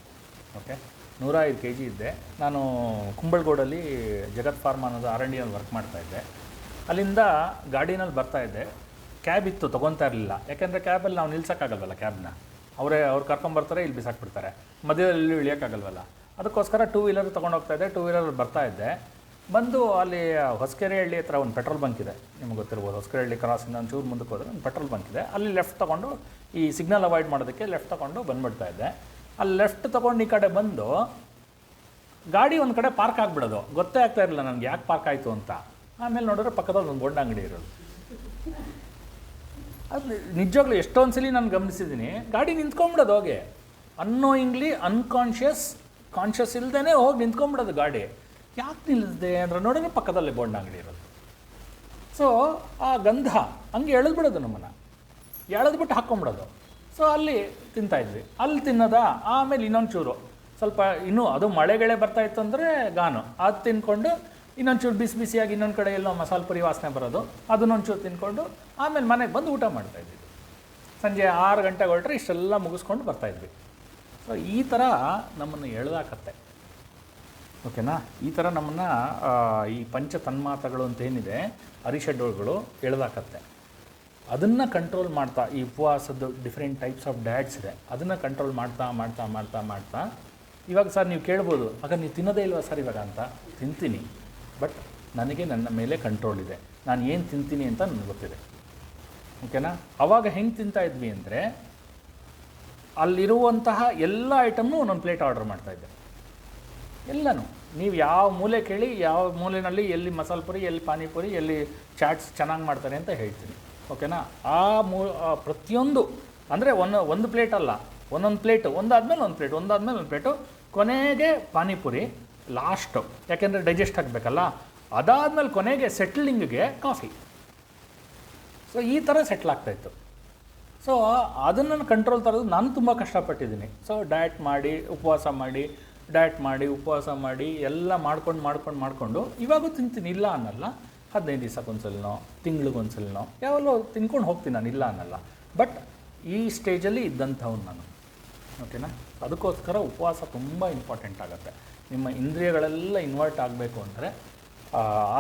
ಓಕೆ, 105 kg ಇದ್ದೆ. ನಾನು ಕುಂಬಳಗೋಡಲ್ಲಿ ಜಗತ್ ಫಾರ್ಮಾ ಅನ್ನೋದು R&Dನಲ್ಲಿ ವರ್ಕ್ ಮಾಡ್ತಾಯಿದ್ದೆ. ಅಲ್ಲಿಂದ ಗಾಡಿನಲ್ಲಿ ಬರ್ತಾಯಿದ್ದೆ. ಕ್ಯಾಬ್ ಇತ್ತು, ತೊಗೊತಾ ಇರಲಿಲ್ಲ. ಯಾಕೆಂದರೆ ಕ್ಯಾಬಲ್ಲಿ ನಾವು ನಿಲ್ಸೋಕ್ಕಾಗಲ್ವಲ್ಲ, ಕ್ಯಾಬ್ನ ಅವ್ರು ಕರ್ಕೊಂಬರ್ತಾರೆ, ಇಲ್ಲಿ ಬಿಸಾಕ್ಬಿಡ್ತಾರೆ, ಮಧ್ಯದಲ್ಲಿ ಇಳಿಯೋಕ್ಕಾಗಲ್ವಲ್ಲ. ಅದಕ್ಕೋಸ್ಕರ 2 ವೀಲರ್ ತೊಗೊಂಡೋಗ್ತಾಯಿದ್ದೆ. 2 ವೀಲರ್ ಬರ್ತಾಯಿದ್ದೆ. ಬಂದು ಅಲ್ಲಿ ಹೊಸಕೆರೆಹಳ್ಳಿ ಹತ್ರ ಒಂದು ಪೆಟ್ರೋಲ್ ಬಂಕ್ ಇದೆ, ನಿಮ್ಗೆ ಗೊತ್ತಿರ್ಬೋದು. ಹೊಸಕೆರೆಹಳ್ಳಿ ಕ್ರಾಸಿಂದ ಒಂಚೂರು ಮುಂದಕ್ಕೆ ಹೋದರೆ ಒಂದು ಪೆಟ್ರೋಲ್ ಬಂಕ್ ಇದೆ. ಅಲ್ಲಿ ಲೆಫ್ಟ್ ತೊಗೊಂಡು, ಈ ಸಿಗ್ನಲ್ ಅವಾಯ್ಡ್ ಮಾಡೋದಕ್ಕೆ ಲೆಫ್ಟ್ ತೊಗೊಂಡು ಬಂದುಬಿಡ್ತಾಯಿದ್ದೆ. ಅಲ್ಲಿ ಲೆಫ್ಟ್ ತೊಗೊಂಡು ಈ ಕಡೆ ಬಂದು ಗಾಡಿ ಒಂದು ಕಡೆ ಪಾರ್ಕ್ ಆಗಿಬಿಡೋದು. ಗೊತ್ತೇ ಆಗ್ತಾ ಇರಲಿಲ್ಲ ನನಗೆ ಯಾಕೆ ಪಾರ್ಕ್ ಆಯಿತು ಅಂತ. ಆಮೇಲೆ ನೋಡಿದ್ರೆ ಪಕ್ಕದಲ್ಲಿ ಒಂದು ಬೋಂಡ ಅಂಗಡಿ ಇರೋದು. ಅದು ನಿಜವಾಗ್ಲೂ ಎಷ್ಟೊಂದು ಸಲ ನಾನು ಗಮನಿಸಿದ್ದೀನಿ. ಗಾಡಿ ನಿಂತ್ಕೊಂಡ್ಬಿಡೋದು ಹೋಗಿ, ಅನ್ನೋಯಿಂಗ್ಲಿ, ಕಾನ್ಷಿಯಸ್ ಇಲ್ಲದೇ ಹೋಗಿ ನಿಂತ್ಕೊಂಡ್ಬಿಡೋದು ಗಾಡಿ. ಯಾಕೆ ನಿಲ್ಲಿಸಿದೆ ಅಂದರೆ ನೋಡಿದ್ರೆ ಪಕ್ಕದಲ್ಲೇ ಬೋಂಡ ಅಂಗಡಿ ಇರೋದು. ಸೊ ಆ ಗಂಧ ಹಂಗೆ ಎಳೆದ್ಬಿಡೋದು, ನಮ್ಮನ್ನು ಎಳೆದ್ಬಿಟ್ಟು ಹಾಕ್ಕೊಂಬಿಡೋದು. ಸೊ ಅಲ್ಲಿ ತಿಂತಾಯಿದ್ವಿ. ಅಲ್ಲಿ ತಿನ್ನೋದಾ, ಆಮೇಲೆ ಇನ್ನೊಂದು ಚೂರು ಸ್ವಲ್ಪ ಇನ್ನೂ ಅದು ಮಳೆಗಳೇ ಬರ್ತಾಯಿತ್ತು ಅಂದರೆ ಗಾನು ಅದು ತಿನ್ಕೊಂಡು, ಇನ್ನೊಂಚೂರು ಬಿಸಿಯಾಗಿ ಇನ್ನೊಂದು ಕಡೆ ಎಲ್ಲೋ ಮಸಾಲೆ ಪುರಿ ವಾಸನೆ ಬರೋದು, ಅದನ್ನೊಂಚೂರು ತಿನ್ಕೊಂಡು ಆಮೇಲೆ ಮನೆಗೆ ಬಂದು ಊಟ ಮಾಡ್ತಾಯಿದ್ವಿ. ಸಂಜೆ 6 ಗಂಟೆಗೆ ಹೊರಟ್ರೆ ಇಷ್ಟೆಲ್ಲ ಮುಗಿಸ್ಕೊಂಡು ಬರ್ತಾಯಿದ್ವಿ. ಸೊ ಈ ಥರ ನಮ್ಮನ್ನು ಎಳೆದಾಕತ್ತೆ. ಓಕೆನಾ? ಈ ಥರ ನಮ್ಮನ್ನು ಈ ಪಂಚ ತನ್ಮಾತ್ರಗಳು ಅಂತ ಏನಿದೆ, ಅರಿಷಡ್ವರ್ಗಗಳು ಎಳೆದಾಕತ್ತೆ. ಅದನ್ನು ಕಂಟ್ರೋಲ್ ಮಾಡ್ತಾ, ಈ ಉಪವಾಸದ್ದು ಡಿಫ್ರೆಂಟ್ ಟೈಪ್ಸ್ ಆಫ್ ಡಯಟ್ಸ್ ಇದೆ, ಅದನ್ನು ಕಂಟ್ರೋಲ್ ಮಾಡ್ತಾ ಇವಾಗ ಸರ್ ನೀವು ಕೇಳ್ಬೋದು, ಆಗ ನೀವು ತಿನ್ನೋದೇ ಇಲ್ವಾ ಸರ್ ಇವಾಗ ಅಂತ. ತಿಂತೀನಿ, ಬಟ್ ನನಗೆ ನನ್ನ ಮೇಲೆ ಕಂಟ್ರೋಲ್ ಇದೆ. ನಾನು ಏನು ತಿಂತೀನಿ ಅಂತ ನನಗೆ ಗೊತ್ತಿದೆ. ಓಕೆನಾ? ಆವಾಗ ಹೆಂಗೆ ತಿಂತಾಯಿದ್ವಿ ಅಂದರೆ, ಅಲ್ಲಿರುವಂತಹ ಎಲ್ಲ ಐಟಮ್ನು ಒಂದೊಂದು ಪ್ಲೇಟ್ ಆರ್ಡರ್ ಮಾಡ್ತಾಯಿದ್ದೆ. ಎಲ್ಲನೂ ನೀವು ಯಾವ ಮೂಲೆ ಕೇಳಿ, ಯಾವ ಮೂಲೆಯಲ್ಲಿ ಎಲ್ಲಿ ಮಸಾಲೆ ಪುರಿ, ಎಲ್ಲಿ ಪಾನಿಪುರಿ, ಎಲ್ಲಿ ಚಾಟ್ಸ್ ಚೆನ್ನಾಗಿ ಮಾಡ್ತಾರೆ ಅಂತ ಹೇಳ್ತೀನಿ. ಓಕೆನಾ? ಪ್ರತಿಯೊಂದು ಅಂದರೆ ಒಂದು ಪ್ಲೇಟ್ ಅಲ್ಲ, ಒಂದೊಂದು ಪ್ಲೇಟು, ಒಂದಾದ್ಮೇಲೆ ಒಂದು ಪ್ಲೇಟು, ಕೊನೆಗೆ ಪಾನಿಪುರಿ ಲಾಸ್ಟು, ಯಾಕೆಂದರೆ ಡೈಜೆಸ್ಟ್ ಆಗಬೇಕಲ್ಲ. ಅದಾದಮೇಲೆ ಕೊನೆಗೆ ಸೆಟ್ಲಿಂಗ್ಗೆ ಕಾಫಿ. ಸೊ ಈ ಥರ ಸೆಟ್ಲ್ ಆಗ್ತಾಯಿತ್ತು. ಸೊ ಅದನ್ನು ಕಂಟ್ರೋಲ್ ತರೋದು ನಾನು ತುಂಬ ಕಷ್ಟಪಟ್ಟಿದ್ದೀನಿ. ಸೊ ಡಯಟ್ ಮಾಡಿ ಉಪವಾಸ ಮಾಡಿ ಎಲ್ಲ ಮಾಡ್ಕೊಂಡು ಇವಾಗೂ ತಿಂತೀನಿ, ಇಲ್ಲ ಅನ್ನಲ್ಲ. 15 ದಿವಸಕ್ಕೊಂದ್ಸಲನೋ, ತಿಂಗಳಿಗೊಂದ್ಸಲನೋ ಯಾವಲ್ಲೋ ತಿನ್ಕೊಂಡು ಹೋಗ್ತೀನಿ, ನಾನು ಇಲ್ಲ ಅನ್ನಲ್ಲ. ಬಟ್ ಈ ಸ್ಟೇಜಲ್ಲಿ ಇದ್ದಂಥವ್ನು ನಾನು. ಓಕೆನಾ? ಅದಕ್ಕೋಸ್ಕರ ಉಪವಾಸ ತುಂಬ ಇಂಪಾರ್ಟೆಂಟ್ ಆಗುತ್ತೆ. ನಿಮ್ಮ ಇಂದ್ರಿಯಗಳೆಲ್ಲ ಇನ್ವರ್ಟ್ ಆಗಬೇಕು ಅಂದರೆ,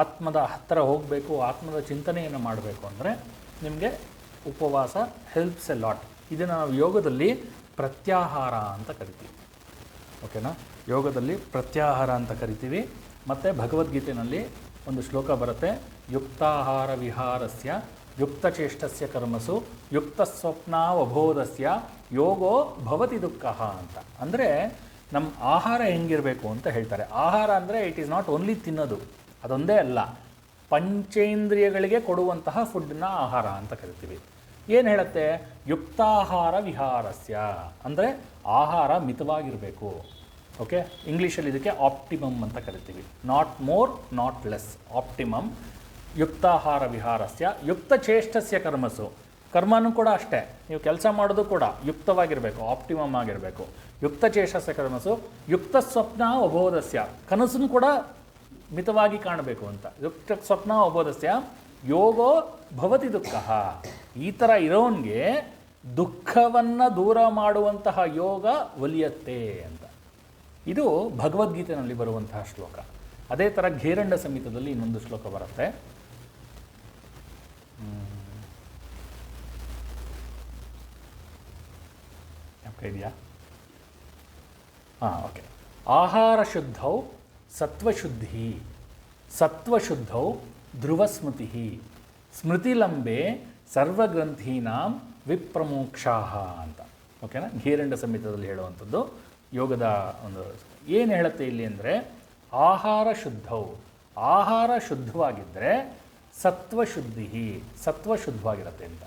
ಆತ್ಮದ ಹತ್ತಿರ ಹೋಗಬೇಕು, ಆತ್ಮದ ಚಿಂತನೆಯನ್ನು ಮಾಡಬೇಕು ಅಂದರೆ ನಿಮಗೆ ಉಪವಾಸ ಹೆಲ್ಪ್ಸ್ ಎ ಲಾಟ್. ಇದನ್ನು ನಾವು ಯೋಗದಲ್ಲಿ ಪ್ರತ್ಯಾಹಾರ ಅಂತ ಕರಿತೀವಿ. ಓಕೆನಾ? ಯೋಗದಲ್ಲಿ ಪ್ರತ್ಯಾಹಾರ ಅಂತ ಕರಿತೀವಿ. ಮತ್ತು ಭಗವದ್ಗೀತೆಯಲ್ಲಿ ಒಂದು ಶ್ಲೋಕ ಬರುತ್ತೆ, ಯುಕ್ತಾಹಾರ ವಿಹಾರಸ್ಯ ಯುಕ್ತಚೇಷ್ಟಸ್ಯ ಕರ್ಮಸು ಯುಕ್ತ ಸ್ವಪ್ನಾವಬೋಧಸ್ಯ ಯೋಗೋ ಭವತಿ ದುಃಖ ಅಂತ. ಅಂದರೆ ನಮ್ಮ ಆಹಾರ ಹೆಂಗಿರಬೇಕು ಅಂತ ಹೇಳ್ತಾರೆ. ಆಹಾರ ಅಂದರೆ ಇಟ್ ಈಸ್ ನಾಟ್ ಓನ್ಲಿ ತಿನ್ನೋದು, ಅದೊಂದೇ ಅಲ್ಲ, ಪಂಚೇಂದ್ರಿಯಗಳಿಗೆ ಕೊಡುವಂತಹ ಫುಡ್ನ ಆಹಾರ ಅಂತ ಕರಿತೀವಿ. ಏನು ಹೇಳುತ್ತೆ? ಯುಕ್ತಾಹಾರ ವಿಹಾರಸ್ಯ ಅಂದರೆ ಆಹಾರ ಮಿತವಾಗಿರಬೇಕು. ಓಕೆ, ಇಂಗ್ಲೀಷಲ್ಲಿ ಇದಕ್ಕೆ ಆಪ್ಟಿಮಮ್ ಅಂತ ಕರಿತೀವಿ. Not more not less, optimum. ಯುಕ್ತಾಹಾರ ವಿಹಾರಸ್ಯ ಯುಕ್ತಚೇಷ್ಟಸ್ಯ ಕರ್ಮಸು, ಕರ್ಮನೂ ಕೂಡ ಅಷ್ಟೇ, ನೀವು ಕೆಲಸ ಮಾಡೋದು ಕೂಡ ಯುಕ್ತವಾಗಿರಬೇಕು, ಆಪ್ಟಿಮಮ್ ಆಗಿರಬೇಕು. ಯುಕ್ತಚೇಷ್ಟಸ್ಯ ಕರ್ಮಸು ಯುಕ್ತ ಸ್ವಪ್ನ ಅಬೋಧಸ್ಯ, ಕನಸನ್ನು ಕೂಡ ಮಿತವಾಗಿ ಕಾಣಬೇಕು ಅಂತ. ಯುಕ್ತ ಸ್ವಪ್ನ ಅಬೋಧಸ್ಯ ಯೋಗೋ ಭವತಿ ದುಃಖ. ಈ ಥರ ಇರೋನಿಗೆ ದುಃಖವನ್ನು ದೂರ ಮಾಡುವಂತಹ ಯೋಗ ಒಲಿಯತ್ತೆ ಅಂತ. ಇದು ಭಗವದ್ಗೀತೆಯಲ್ಲಿ ಬರುವಂತಹ ಶ್ಲೋಕ. ಅದೇ ಥರ ಘೇರಂಡ ಸಂಹಿತದಲ್ಲಿ ಇನ್ನೊಂದು ಶ್ಲೋಕ ಬರುತ್ತೆ. ಇದೆಯಾ? ಹಾಂ, ಓಕೆ. ಆಹಾರ ಶುದ್ಧೌ ಸತ್ವಶುದ್ಧಿ, ಸತ್ವಶುದ್ಧೌ ಧ್ರುವಸ್ಮೃತಿ, ಸ್ಮೃತಿಲಂಬೆ ಸರ್ವಗ್ರಂಥೀನಾಂ ವಿಪ್ರಮೋಕ್ಷಾಹ ಅಂತ. ಓಕೆನಾ? ಘೇರಂಡ ಸಂಹಿತದಲ್ಲಿ ಹೇಳುವಂಥದ್ದು ಯೋಗದ ಒಂದು. ಏನು ಹೇಳುತ್ತೆ ಇಲ್ಲಿ ಅಂದರೆ, ಆಹಾರ ಶುದ್ಧೌ, ಆಹಾರ ಶುದ್ಧವಾಗಿದ್ದರೆ ಸತ್ವಶುದ್ಧಿ, ಸತ್ವ ಶುದ್ಧವಾಗಿರುತ್ತೆ ಅಂತ.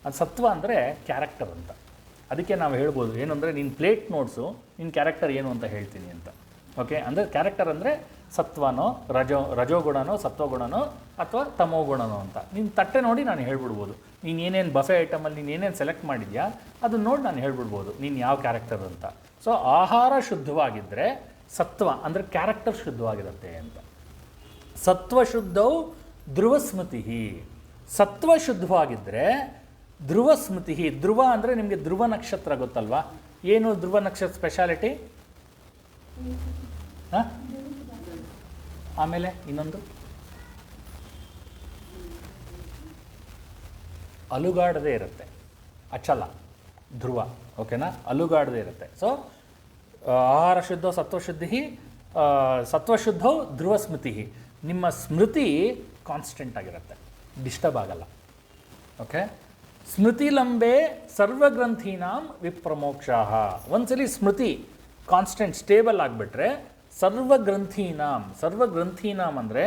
ಅದು ಸತ್ವ ಅಂದರೆ ಕ್ಯಾರೆಕ್ಟರ್ ಅಂತ. ಅದಕ್ಕೆ ನಾವು ಹೇಳ್ಬೋದು ಏನಂದರೆ, ನೀನು ಪ್ಲೇಟ್ ನೋಡ್ಸು, ನಿನ್ನ ಕ್ಯಾರೆಕ್ಟರ್ ಏನು ಅಂತ ಹೇಳ್ತೀನಿ ಅಂತ. ಓಕೆ, ಅಂದರೆ ಕ್ಯಾರೆಕ್ಟರ್ ಅಂದರೆ ಸತ್ವನೋ ರಜೋಗುಣನೋ ಸತ್ವಗುಣನೋ ಅಥವಾ ತಮೋಗುಣನೋ ಅಂತ. ನಿನ್ನ ತಟ್ಟೆ ನೋಡಿ ನಾನು ಹೇಳ್ಬಿಡ್ಬೋದು, ನೀನು ಏನೇನು ಬಫೆ ಐಟಮಲ್ಲಿ ನೀನು ಏನೇನು ಸೆಲೆಕ್ಟ್ ಮಾಡಿದ್ಯಾ ಅದನ್ನ ನೋಡಿ ನಾನು ಹೇಳ್ಬಿಡ್ಬೋದು ನೀನು ಯಾವ ಕ್ಯಾರೆಕ್ಟರ್ ಅಂತ. ಸೊ ಆಹಾರ ಶುದ್ಧವಾಗಿದ್ದರೆ ಸತ್ವ ಅಂದರೆ ಕ್ಯಾರೆಕ್ಟರ್ ಶುದ್ಧವಾಗಿರುತ್ತೆ ಅಂತ. ಸತ್ವಶುದ್ಧವು ಧ್ರುವಸ್ಮೃತಿ, ಸತ್ವ ಶುದ್ಧವಾಗಿದ್ದರೆ ಧ್ರುವ ಸ್ಮೃತಿ. ಧ್ರುವ ಅಂದರೆ ನಿಮಗೆ ಧ್ರುವ ನಕ್ಷತ್ರ ಗೊತ್ತಲ್ವಾ? ಏನು ಧ್ರುವ ನಕ್ಷತ್ರ ಸ್ಪೆಷಾಲಿಟಿ? ಹಾಂ, ಆಮೇಲೆ ಇನ್ನೊಂದು ಅಲುಗಾಡದೇ ಇರುತ್ತೆ, ಅಚಲ ಧ್ರುವ. ಓಕೆನಾ? ಅಲುಗಾಡದೇ ಇರುತ್ತೆ. ಸೊ ಆಹಾರ ಶುದ್ಧೋ ಸತ್ವಶುದ್ಧಿ, ಸತ್ವಶುದ್ಧೋ ಧ್ರುವ ಸ್ಮೃತಿ. ನಿಮ್ಮ ಸ್ಮೃತಿ ಕಾನ್ಸ್ಟೆಂಟ್ ಆಗಿರುತ್ತೆ, ಡಿಸ್ಟರ್ಬ್ ಆಗಲ್ಲ. ಓಕೆ, ಸ್ಮೃತಿಲಂಬೆ ಸರ್ವಗ್ರಂಥೀನಾಂ ವಿಪ್ರಮೋಕ್ಷಾಹ. ಒಂದ್ಸಲಿ ಸ್ಮೃತಿ ಕಾನ್ಸ್ಟೆಂಟ್ ಸ್ಟೇಬಲ್ ಆಗಿಬಿಟ್ರೆ ಸರ್ವಗ್ರಂಥೀನಾಂ ಅಂದರೆ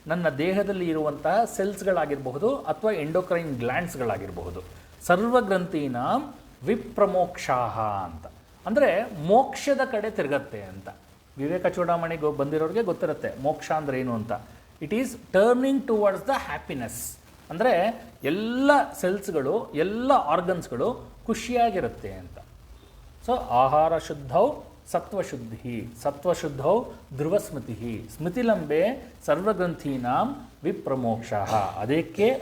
ನನ್ನ ದೇಹದಲ್ಲಿ ಇರುವಂತಹ ಸೆಲ್ಸ್ಗಳಾಗಿರಬಹುದು ಅಥವಾ ಎಂಡೋಕ್ರೈನ್ ಗ್ಲ್ಯಾಂಡ್ಸ್ಗಳಾಗಿರಬಹುದು. ಸರ್ವಗ್ರಂಥೀನಾಂ ವಿಪ್ರಮೋಕ್ಷಾಹ ಅಂತ ಅಂದರೆ ಮೋಕ್ಷದ ಕಡೆ ತಿರುಗತ್ತೆ ಅಂತ. ವಿವೇಕ ಚೂಡಾಮಣಿಗೆ ಬಂದಿರೋರಿಗೆ ಗೊತ್ತಿರುತ್ತೆ ಮೋಕ್ಷ ಅಂದರೆ ಏನು ಅಂತ. It is turning towards the happiness. ಅಂದರೆ ಎಲ್ಲ ಸೆಲ್ಸ್ಗಳು, ಎಲ್ಲ ಆರ್ಗನ್ಸ್ಗಳು ಖುಷಿಯಾಗಿರುತ್ತೆ ಅಂತ. ಸೊ ಆಹಾರ ಶುದ್ಧೌ ಸತ್ವಶುದ್ಧಿ, ಸತ್ವಶುದ್ಧೌ ಧ್ರುವಸ್ಮೃತಿ, ಸ್ಮೃತಿಲಂಬೆ ಸರ್ವಗ್ರಂಥೀನಾಂ ವಿಪ್ರಮೋಕ್ಷಾಹ.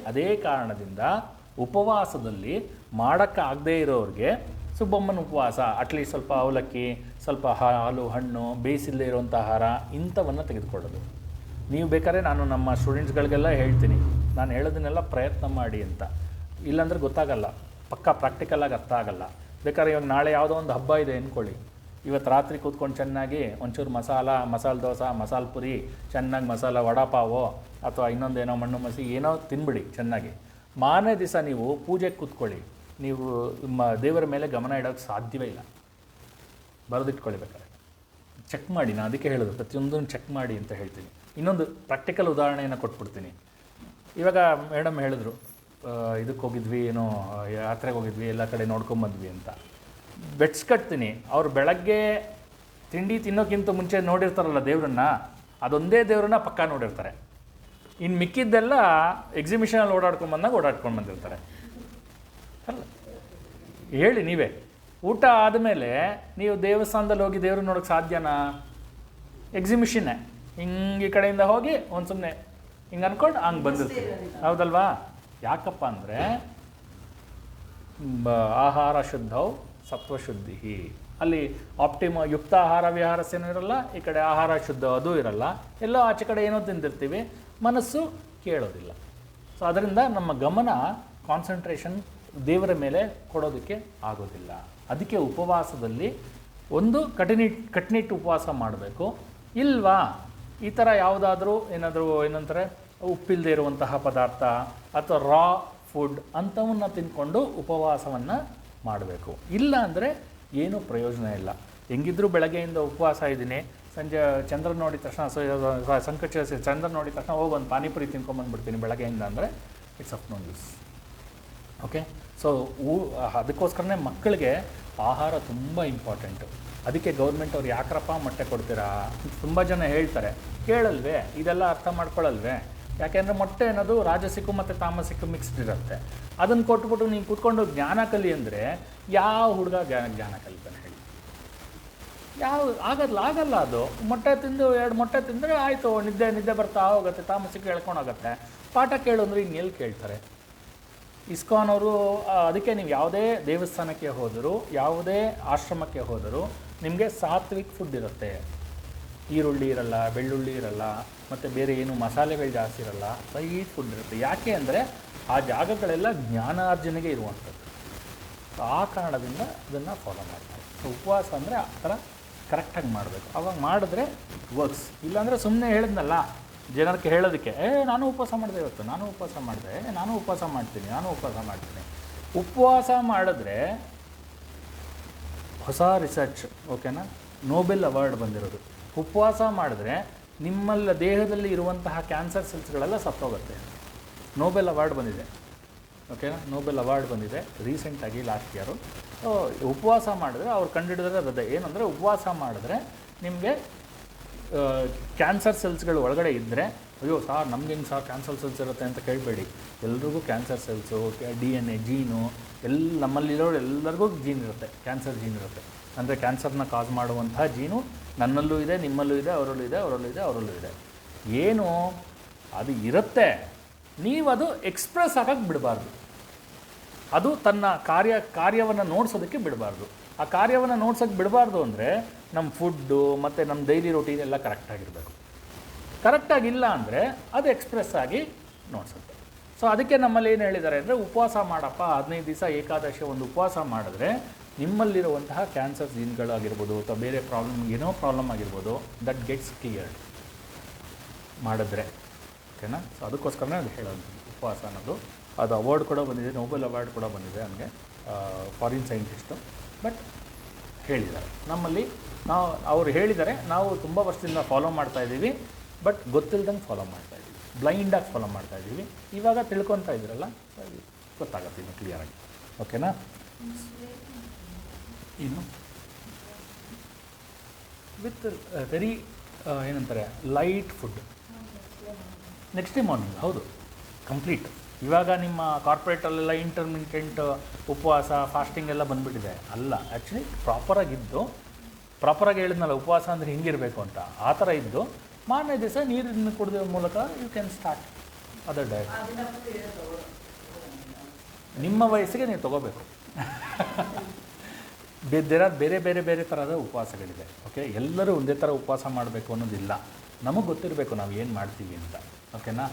ಅದೇ ಕಾರಣದಿಂದ ಉಪವಾಸದಲ್ಲಿ ಮಾಡೋಕ್ಕಾಗದೇ ಇರೋರಿಗೆ ಸುಬ್ಬಮ್ಮನ ಉಪವಾಸ, ಅಟ್ಲೀಸ್ಟ್ ಸ್ವಲ್ಪ ಅವಲಕ್ಕಿ, ಸ್ವಲ್ಪ ಹಾಲು, ಹಣ್ಣು, ಬೇಯಿಸಿಲ್ಲದೆ ಇರುವಂಥ ಆಹಾರ ಇಂಥವನ್ನು ತೆಗೆದುಕೊಳ್ಳೋದು. ನೀವು ಬೇಕಾದ್ರೆ ನಾನು ನಮ್ಮ ಸ್ಟೂಡೆಂಟ್ಸ್ಗಳಿಗೆಲ್ಲ ಹೇಳ್ತೀನಿ, ನಾನು ಹೇಳೋದನ್ನೆಲ್ಲ ಪ್ರಯತ್ನ ಮಾಡಿ ಅಂತ. ಇಲ್ಲಾಂದ್ರೆ ಗೊತ್ತಾಗಲ್ಲ, ಪಕ್ಕಾ ಪ್ರಾಕ್ಟಿಕಲಾಗಿ ಅರ್ಥ ಆಗಲ್ಲ. ಬೇಕಾದ್ರೆ ಇವಾಗ ನಾಳೆ ಯಾವುದೋ ಒಂದು ಹಬ್ಬ ಇದೆ ಅಂದ್ಕೊಳ್ಳಿ, ಇವತ್ತು ರಾತ್ರಿ ಕೂತ್ಕೊಂಡು ಚೆನ್ನಾಗಿ ಒಂಚೂರು ಮಸಾಲೆ ದೋಸೆ, ಮಸಾಲೆ ಪುರಿ, ಚೆನ್ನಾಗಿ ಮಸಾಲ ವಡಾಪಾವೋ ಅಥವಾ ಇನ್ನೊಂದೇನೋ ಮಣ್ಣು ಮಸಿ ಏನೋ ತಿನ್ಬಿಡಿ ಚೆನ್ನಾಗಿ. ಮಾರನೇ ದಿವಸ ನೀವು ಪೂಜೆಗೆ ಕೂತ್ಕೊಳ್ಳಿ, ನೀವು ನಿಮ್ಮ ದೇವರ ಮೇಲೆ ಗಮನ ಇಡೋಕ್ಕೆ ಸಾಧ್ಯವೇ ಇಲ್ಲ. ಬರೆದಿಟ್ಕೊಳ್ಳಿ ಬೇಕಾದ್ರೆ, ಚೆಕ್ ಮಾಡಿ. ನಾನು ಅದಕ್ಕೆ ಹೇಳೋದು ಪ್ರತಿಯೊಂದನ್ನು ಚೆಕ್ ಮಾಡಿ ಅಂತ ಹೇಳ್ತೀನಿ. ಇನ್ನೊಂದು ಪ್ರಾಕ್ಟಿಕಲ್ ಉದಾಹರಣೆಯನ್ನು ಕೊಟ್ಬಿಡ್ತೀನಿ. ಇವಾಗ ಮೇಡಮ್ ಹೇಳಿದ್ರು, ಇದಕ್ಕೆ ಹೋಗಿದ್ವಿ, ಏನೋ ಯಾತ್ರೆಗೆ ಹೋಗಿದ್ವಿ, ಎಲ್ಲ ಕಡೆ ನೋಡ್ಕೊಂಬಂದ್ವಿ ಅಂತ. ಬೆಟ್ಸ್ ಕಟ್ತೀನಿ. ಅವ್ರು ಬೆಳಗ್ಗೆ ತಿಂಡಿ ತಿನ್ನೋಕ್ಕಿಂತ ಮುಂಚೆ ನೋಡಿರ್ತಾರಲ್ಲ ದೇವ್ರನ್ನ, ಅದೊಂದೇ ದೇವ್ರನ್ನ ಪಕ್ಕ ನೋಡಿರ್ತಾರೆ. ಇನ್ನು ಮಿಕ್ಕಿದ್ದೆಲ್ಲ ಎಕ್ಸಿಬಿಷನಲ್ಲಿ ಓಡಾಡ್ಕೊಂಡು ಬಂದಿರ್ತಾರೆ. ಅಲ್ಲ, ಹೇಳಿ ನೀವೇ. ಊಟ ಆದಮೇಲೆ ನೀವು ದೇವಸ್ಥಾನದಲ್ಲಿ ಹೋಗಿ ದೇವ್ರನ್ನ ನೋಡೋಕ್ಕೆ ಸಾಧ್ಯನಾ? ಎಕ್ಸಿಬಿಷನ್ನೇ. ಹಿಂಗೆ ಈ ಕಡೆಯಿಂದ ಹೋಗಿ ಒಂದು ಸುಮ್ಮನೆ ಹಿಂಗೆ ಅಂದ್ಕೊಂಡು ಹಂಗೆ ಬಂದಿರ್ತೀವಿ, ಹೌದಲ್ವಾ? ಯಾಕಪ್ಪ ಅಂದರೆ ಆಹಾರ ಶುದ್ಧವು ಸತ್ವಶುದ್ಧಿ. ಅಲ್ಲಿ ಯುಕ್ತ ಆಹಾರ ವಿಹಾರಸ್ಯನೂ ಇರಲ್ಲ, ಈ ಕಡೆ ಆಹಾರ ಶುದ್ಧ ಅದು ಇರಲ್ಲ. ಎಲ್ಲೋ ಆಚೆ ಕಡೆ ಏನೋ ತಿಂದಿರ್ತೀವಿ, ಮನಸ್ಸು ಕೇಳೋದಿಲ್ಲ. ಸೊ ಅದರಿಂದ ನಮ್ಮ ಗಮನ ಕಾನ್ಸಂಟ್ರೇಷನ್ ದೇವರ ಮೇಲೆ ಕೊಡೋದಕ್ಕೆ ಆಗೋದಿಲ್ಲ. ಅದಕ್ಕೆ ಉಪವಾಸದಲ್ಲಿ ಒಂದು ಕಟ್ನಿಟ್ಟು ಉಪವಾಸ ಮಾಡಬೇಕು. ಇಲ್ವಾ ಈ ಥರ ಯಾವುದಾದ್ರೂ ಏನಂತಾರೆ ಉಪ್ಪಿಲ್ಲದೆ ಇರುವಂತಹ ಪದಾರ್ಥ ಅಥವಾ ರಾ ಫುಡ್ ಅಂಥವನ್ನ ತಿಂದ್ಕೊಂಡು ಉಪವಾಸವನ್ನು ಮಾಡಬೇಕು. ಇಲ್ಲ ಅಂದರೆ ಏನೂ ಪ್ರಯೋಜನ ಇಲ್ಲ. ಹೆಂಗಿದ್ರೂ ಬೆಳಗ್ಗೆಯಿಂದ ಉಪವಾಸ ಇದ್ದೀನಿ, ಸಂಜೆ ಚಂದ್ರ ನೋಡಿದ ತಕ್ಷಣ ಚಂದ್ರ ನೋಡಿದ ತಕ್ಷಣ ಹೋಗಿ ಒಂದು ಪಾನಿಪುರಿ ತಿನ್ಕೊಂಬಂದ್ಬಿಡ್ತೀನಿ ಬೆಳಗ್ಗೆಯಿಂದ ಅಂದರೆ it's of no use. Okay, so ಅದಕ್ಕೋಸ್ಕರನೇ ಮಕ್ಕಳಿಗೆ ಆಹಾರ ತುಂಬ ಇಂಪಾರ್ಟೆಂಟು. ಅದಕ್ಕೆ ಗೌರ್ಮೆಂಟ್ ಅವ್ರು ಯಾಕ್ರಪ್ಪ ಮೊಟ್ಟೆ ಕೊಡ್ತೀರಾ ತುಂಬ ಜನ ಹೇಳ್ತಾರೆ. ಕೇಳಲ್ವೇ, ಇದೆಲ್ಲ ಅರ್ಥ ಮಾಡ್ಕೊಳ್ಳಲ್ವೇ? ಯಾಕೆಂದರೆ ಮೊಟ್ಟೆ ಅನ್ನೋದು ರಾಜಸಿಕ್ಕು ಮತ್ತು ತಾಮಸಿಕ್ಕು ಮಿಕ್ಸ್ಡ್ ಇರುತ್ತೆ. ಅದನ್ನು ಕೊಟ್ಬಿಟ್ಟು ನೀವು ಕೂತ್ಕೊಂಡು ಜ್ಞಾನ ಕಲಿ ಅಂದರೆ ಯಾವ ಹುಡುಗ ಜ್ಞಾನ ಕಲಿತಾನೆ ಹೇಳಿ? ಆಗಲ್ಲ ಅದು. ಮೊಟ್ಟೆ ತಿಂದು 2 ಮೊಟ್ಟೆ ತಿಂದರೆ ಆಯಿತು, ನಿದ್ದೆ ಬರ್ತಾ ಹೋಗುತ್ತೆ, ತಾಮಸಿಕ್ಕು ಹೇಳ್ಕೊಂಡೋಗುತ್ತೆ. ಪಾಠ ಕೇಳು ಅಂದರೆ ಇನ್ನೆಲ್ಲಿ ಕೇಳ್ತಾರೆ? ಇಸ್ಕಾನ್ ಅವರು ಅದಕ್ಕೆ ನೀವು ಯಾವುದೇ ದೇವಸ್ಥಾನಕ್ಕೆ ಹೋದರೂ ಯಾವುದೇ ಆಶ್ರಮಕ್ಕೆ ಹೋದರೂ ನಿಮಗೆ ಸಾತ್ವಿಕ್ ಫುಡ್ ಇರುತ್ತೆ. ಈರುಳ್ಳಿ ಇರಲ್ಲ, ಬೆಳ್ಳುಳ್ಳಿ ಇರಲ್ಲ, ಮತ್ತು ಬೇರೆ ಏನು ಮಸಾಲೆಗಳು ಜಾಸ್ತಿ ಇರಲ್ಲ, ಸ್ವೀಟ್ ಫುಡ್ ಇರುತ್ತೆ. ಯಾಕೆ ಅಂದರೆ ಆ ಜಾಗಗಳೆಲ್ಲ ಜ್ಞಾನಾರ್ಜನೆಗೆ ಇರುವಂಥದ್ದು. ಆ ಕಾರಣದಿಂದ ಅದನ್ನು ಫಾಲೋ ಮಾಡ್ತಾರೆ. ಸೊ ಉಪವಾಸ ಅಂದರೆ ಆ ಥರ ಕರೆಕ್ಟಾಗಿ ಮಾಡಬೇಕು. ಅವಾಗ ಮಾಡಿದ್ರೆ ವರ್ಕ್ಸ್. ಇಲ್ಲಾಂದರೆ ಸುಮ್ಮನೆ ಹೇಳಿದ್ನಲ್ಲ ಜನರಿಗೆ ಹೇಳೋದಕ್ಕೆ, ನಾನು ಉಪವಾಸ ಮಾಡಿದೆ ಇವತ್ತು, ನಾನು ಉಪವಾಸ ಮಾಡಿದೆ, ನಾನು ಉಪವಾಸ ಮಾಡ್ತೀನಿ. ಉಪವಾಸ ಮಾಡಿದ್ರೆ ಹೊಸ ರಿಸರ್ಚ್, ಓಕೆನಾ, ನೋಬೆಲ್ ಅವಾರ್ಡ್ ಬಂದಿರೋದು. ಉಪವಾಸ ಮಾಡಿದ್ರೆ ನಿಮ್ಮಲ್ಲ ದೇಹದಲ್ಲಿ ಇರುವಂತಹ ಕ್ಯಾನ್ಸರ್ ಸೆಲ್ಸ್ಗಳೆಲ್ಲ ಸತ್ತೋಗುತ್ತೆ. ನೋಬೆಲ್ ಅವಾರ್ಡ್ ಬಂದಿದೆ, ಓಕೆನಾ, ನೋಬೆಲ್ ಅವಾರ್ಡ್ ಬಂದಿದೆ ರೀಸೆಂಟಾಗಿ ಲಾಸ್ಟ್ ಇಯರು. ಉಪವಾಸ ಮಾಡಿದ್ರೆ ಅವ್ರು ಕಂಡುಹಿಡಿದ್ರೆ ಅದೇ ಏನಂದರೆ, ಉಪವಾಸ ಮಾಡಿದ್ರೆ ನಿಮಗೆ ಕ್ಯಾನ್ಸರ್ ಸೆಲ್ಸ್ಗಳು ಒಳಗಡೆ ಇದ್ದರೆ, ಅಯ್ಯೋ ಸಾರ್ ನಮ್ಗೆ ಹೆಂಗೆ ಸಾರ್ ಕ್ಯಾನ್ಸರ್ ಸೆಲ್ಸ್ ಇರುತ್ತೆ ಅಂತ ಕೇಳಬೇಡಿ. ಎಲ್ರಿಗೂ ಕ್ಯಾನ್ಸರ್ ಸೆಲ್ಸು, DNA, ಜೀನು ನಮ್ಮಲ್ಲಿರೋರು ಎಲ್ಲರಿಗೂ ಜೀನ್ ಇರುತ್ತೆ, ಕ್ಯಾನ್ಸರ್ ಜೀನ್ ಇರುತ್ತೆ. ಅಂದರೆ ಕ್ಯಾನ್ಸರ್ನ ಕಾಸ್ ಮಾಡುವಂತಹ ಜೀನು ನನ್ನಲ್ಲೂ ಇದೆ, ನಿಮ್ಮಲ್ಲೂ ಇದೆ, ಅವರಲ್ಲೂ ಇದೆ. ಏನು ಅದು ಇರುತ್ತೆ, ನೀವು ಅದು ಎಕ್ಸ್ಪ್ರೆಸ್ ಆಗಕ್ಕೆ ಬಿಡಬಾರ್ದು. ಅದು ತನ್ನ ಕಾರ್ಯವನ್ನು ನೋಡ್ಸೋದಕ್ಕೆ ಬಿಡಬಾರ್ದು. ಆ ಕಾರ್ಯವನ್ನು ನೋಡ್ಸೋಕ್ಕೆ ಬಿಡಬಾರ್ದು ಅಂದರೆ ನಮ್ಮ ಫುಡ್ಡು ಮತ್ತು ನಮ್ಮ ಡೈಲಿ ರೊಟೀನ್ ಎಲ್ಲ ಕರೆಕ್ಟಾಗಿರಬೇಕು. ಕರೆಕ್ಟಾಗಿಲ್ಲ ಅಂದರೆ ಅದು ಎಕ್ಸ್ಪ್ರೆಸ್ ಆಗಿ ನೋಡ್ಸುತ್ತೆ. ಸೊ ಅದಕ್ಕೆ ನಮ್ಮಲ್ಲಿ ಏನು ಹೇಳಿದ್ದಾರೆ ಅಂದರೆ, ಉಪವಾಸ ಮಾಡಪ್ಪ 15 ದಿವಸ ಏಕಾದಶಿ ಒಂದು ಉಪವಾಸ ಮಾಡಿದ್ರೆ ನಿಮ್ಮಲ್ಲಿರುವಂತಹ ಕ್ಯಾನ್ಸರ್ ಜೀನ್ಗಳಾಗಿರ್ಬೋದು ಅಥವಾ ಬೇರೆ ಏನೋ ಪ್ರಾಬ್ಲಮ್ ಆಗಿರ್ಬೋದು, ದಟ್ ಗೆಟ್ಸ್ ಕ್ಲಿಯರ್ಡ್ ಮಾಡಿದ್ರೆ, ಓಕೆನಾ. ಸೊ ಅದಕ್ಕೋಸ್ಕರನೇ ಅದು ಹೇಳೋದು ಉಪವಾಸ ಅನ್ನೋದು. ಅದು ಅವಾರ್ಡ್ ಕೂಡ ಬಂದಿದೆ, ನೋಬೆಲ್ ಅವಾರ್ಡ್ ಕೂಡ ಬಂದಿದೆ ನನಗೆ, ಫಾರಿನ್ ಸೈಂಟಿಸ್ಟು. ಬಟ್ ಹೇಳಿದ್ದಾರೆ ನಮ್ಮಲ್ಲಿ, ಅವ್ರು ಹೇಳಿದ್ದಾರೆ, ನಾವು ತುಂಬ ವರ್ಷದಿಂದ ಫಾಲೋ ಮಾಡ್ತಾಯಿದ್ದೀವಿ. ಬಟ್ ಗೊತ್ತಿಲ್ದಂಗೆ ಫಾಲೋ ಮಾಡ್ತಾಯಿದ್ದೀವಿ, ಬ್ಲೈಂಡಾಗಿ ಫಾಲೋ ಮಾಡ್ತಾಯಿದ್ದೀವಿ. ಇವಾಗ ತಿಳ್ಕೊತಾ ಇದ್ದೀರಲ್ಲ, ಗೊತ್ತಾಗುತ್ತೆ ಇನ್ನು ಕ್ಲಿಯರಾಗಿ, ಓಕೆನಾ. ಇನ್ನು ವಿತ್ ವೆರಿ ಏನಂತಾರೆ light food next day morning. ಹೌದು, ಕಂಪ್ಲೀಟ್. ಇವಾಗ ನಿಮ್ಮ ಕಾರ್ಪೊರೇಟಲ್ಲೆಲ್ಲ ಇಂಟರ್ಮಿಟೆಂಟ್ ಉಪವಾಸ, ಫಾಸ್ಟಿಂಗ್ ಎಲ್ಲ ಬಂದುಬಿಟ್ಟಿದೆ. ಅಲ್ಲ, ಆ್ಯಕ್ಚುಲಿ ಪ್ರಾಪರಾಗಿ ಹೇಳಿದ್ನಲ್ಲ ಉಪವಾಸ ಅಂದರೆ ಹಿಂಗಿರಬೇಕು ಅಂತ. ಆ ಥರ ಇದ್ದು ಮಾರನೇ ದಿವಸ ನೀರನ್ನು ಕುಡಿದ ಮೂಲಕ you can start other diet. ನಿಮ್ಮ ವಯಸ್ಸಿಗೆ ನೀವು ತೊಗೋಬೇಕು. ಬೇರೆ ಥರದ ಉಪವಾಸಗಳಿದೆ, ಓಕೆ. ಎಲ್ಲರೂ ಒಂದೇ ಥರ ಉಪವಾಸ ಮಾಡಬೇಕು ಅನ್ನೋದಿಲ್ಲ. ನಮಗೆ ಗೊತ್ತಿರಬೇಕು ನಾವು ಏನು ಮಾಡ್ತೀವಿ ಅಂತ, ಓಕೆನಾ.